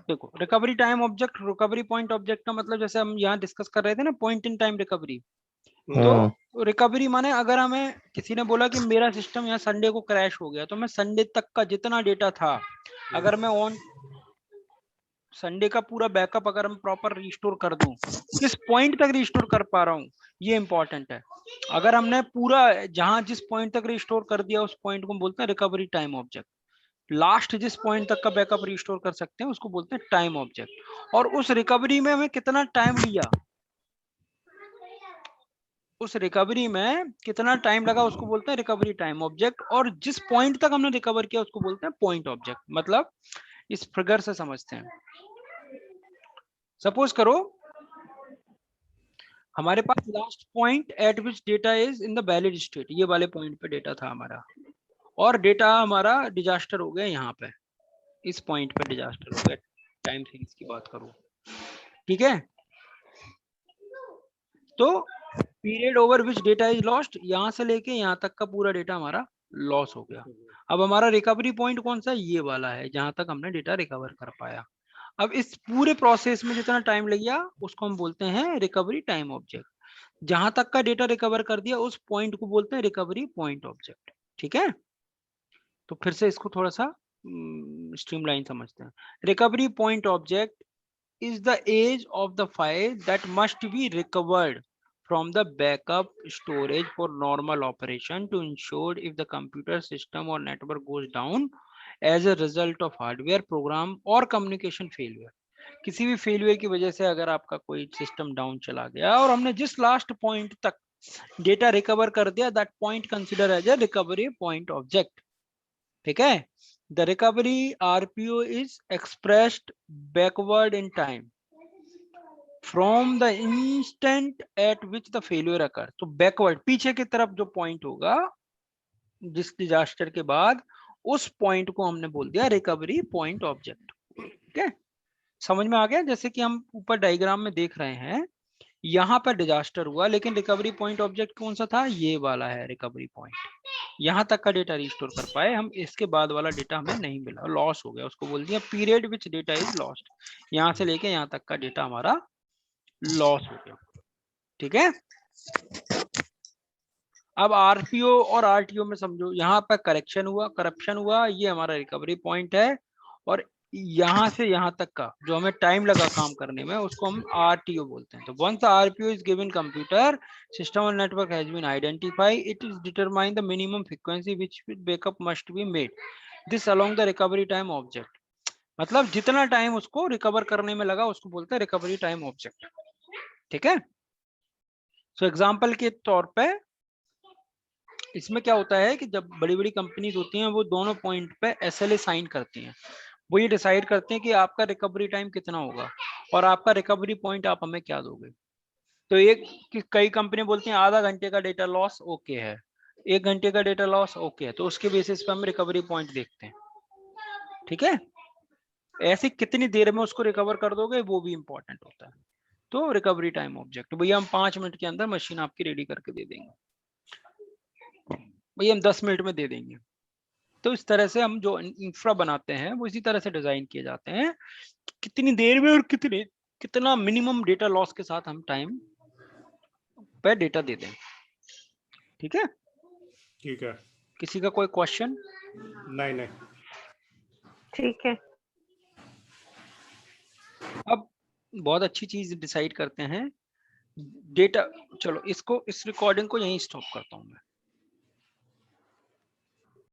देखो recovery time object, recovery point object का मतलब जैसे हम यहाँ डिस्कस कर रहे थे ना, पॉइंट इन टाइम रिकवरी। हाँ तो रिकवरी माने अगर हमें किसी ने बोला कि मेरा सिस्टम यहाँ संडे को क्रैश हो गया, तो मैं संडे तक का जितना डेटा था, अगर मैं ऑन संडे का पूरा बैकअप अगर हम प्रॉपर रिस्टोर कर दूं, किस पॉइंट तक रिस्टोर कर पा रहा हूँ, ये इंपॉर्टेंट है। अगर हमने पूरा जहां जिस पॉइंट तक रिस्टोर कर दिया, उस पॉइंट को बोलते हैं रिकवरी टाइम ऑब्जेक्ट। लास्ट जिस पॉइंट तक का बैकअप रिस्टोर कर सकते हैं उसको बोलते हैं टाइम ऑब्जेक्ट। और उस रिकवरी में हमें कितना टाइम लिया, उस रिकवरी में कितना टाइम लगा, उसको बोलते हैं रिकवरी टाइम ऑब्जेक्ट। और जिस पॉइंट तक हमने रिकवर किया उसको बोलते हैं पॉइंट ऑब्जेक्ट। मतलब इस फिगर से समझते हैं। सपोज करो हमारे पास last point at which data is in the valid state, ये वाले पॉइंट पे डेटा था हमारा, और डेटा हमारा डिजास्टर हो गया यहाँ पे, इस पॉइंट पे डिजास्टर हो गया, टाइम सीरीज की बात करूं, ठीक है। तो period over which data is lost, यहां से लेके यहाँ तक का पूरा डेटा हमारा लॉस हो गया। अब हमारा रिकवरी पॉइंट कौन सा है, ये वाला है, जहां तक हमने डेटा रिकवर कर पाया। अब इस पूरे प्रोसेस में जितना टाइम लग गया उसको हम बोलते हैं रिकवरी टाइम ऑब्जेक्ट। जहां तक का डेटा रिकवर कर दिया उस पॉइंट को बोलते हैं रिकवरी पॉइंट ऑब्जेक्ट, ठीक है। तो फिर से इसको थोड़ा सा स्ट्रीमलाइन समझते हैं। Recovery point object is the age of the file that must be recovered from the backup storage for normal operation to ensure if the computer system or network goes down as a result of hardware program or communication failure। किसी भी failure की वजह से अगर आपका कोई system down चला गया और हमने जिस लास्ट पॉइंट तक डेटा रिकवर कर दिया, that point consider as a recovery point objective, ठीक है। The recovery RPO is expressed backward in time from the instant at which the failure occurs। तो backward पीछे की तरफ जो पॉइंट होगा जिस डिजास्टर के बाद, उस पॉइंट को हमने बोल दिया रिकवरी पॉइंट ऑब्जेक्ट, ठीक है। समझ में आ गया। जैसे कि हम ऊपर डायग्राम में देख रहे हैं, यहाँ पर डिजास्टर हुआ लेकिन रिकवरी पॉइंट ऑब्जेक्ट कौन सा था, ये वाला है रिकवरी पॉइंट। यहाँ तक का डेटा रिस्टोर कर पाए हम, इसके बाद वाला डेटा हमें नहीं मिला, लॉस हो गया, उसको बोल दिया period which data is lost. यहाँ से लेके यहाँ तक का डेटा हमारा लॉस हो गया, ठीक है। अब आरपीओ और आरटीओ में समझो, यहाँ पर करेक्शन हुआ, करप्शन हुआ, ये हमारा रिकवरी पॉइंट है। और यहाँ से यहाँ तक का जो हमें टाइम लगा काम करने में उसको हम आरटीओ बोलते हैं। तो once RPO is given computer system और network has been identify, it is determine the minimum frequency which backup must be made, this along the recovery time object. मतलब जितना टाइम उसको रिकवर करने में लगा उसको बोलते हैं रिकवरी टाइम ऑब्जेक्ट, ठीक है। सो एग्जांपल के तौर पे इसमें क्या होता है कि जब बड़ी बड़ी कंपनीज होती हैं वो दोनों पॉइंट पे SLA साइन करती हैं। वो ये डिसाइड करते हैं कि आपका रिकवरी टाइम कितना होगा और आपका रिकवरी पॉइंट आप हमें क्या दोगे। तो कई कंपनी बोलती हैं आधा घंटे का डेटा लॉस ओके है, 1 घंटे का डेटा लॉस ओके है, तो उसके बेसिस पे हम रिकवरी पॉइंट देखते हैं, ठीक है। ऐसे कितनी देर में उसको रिकवर कर दोगे वो भी इंपॉर्टेंट होता है। तो रिकवरी टाइम ऑब्जेक्ट भैया हम 5 मिनट के अंदर मशीन आपकी रेडी करके दे देंगे, भैया हम 10 मिनट में दे देंगे। तो इस तरह से हम जो इंफ्रा बनाते हैं वो इसी तरह से डिजाइन किए जाते हैं, कितनी देर में और कितना मिनिमम डेटा लॉस के साथ हम टाइम पे डेटा दे दें, ठीक है। ठीक है, किसी का कोई क्वेश्चन? नहीं ठीक है। अब बहुत अच्छी चीज डिसाइड करते हैं डेटा। चलो इसको, इस रिकॉर्डिंग को यहीं स्टॉप करता हूँ मैं।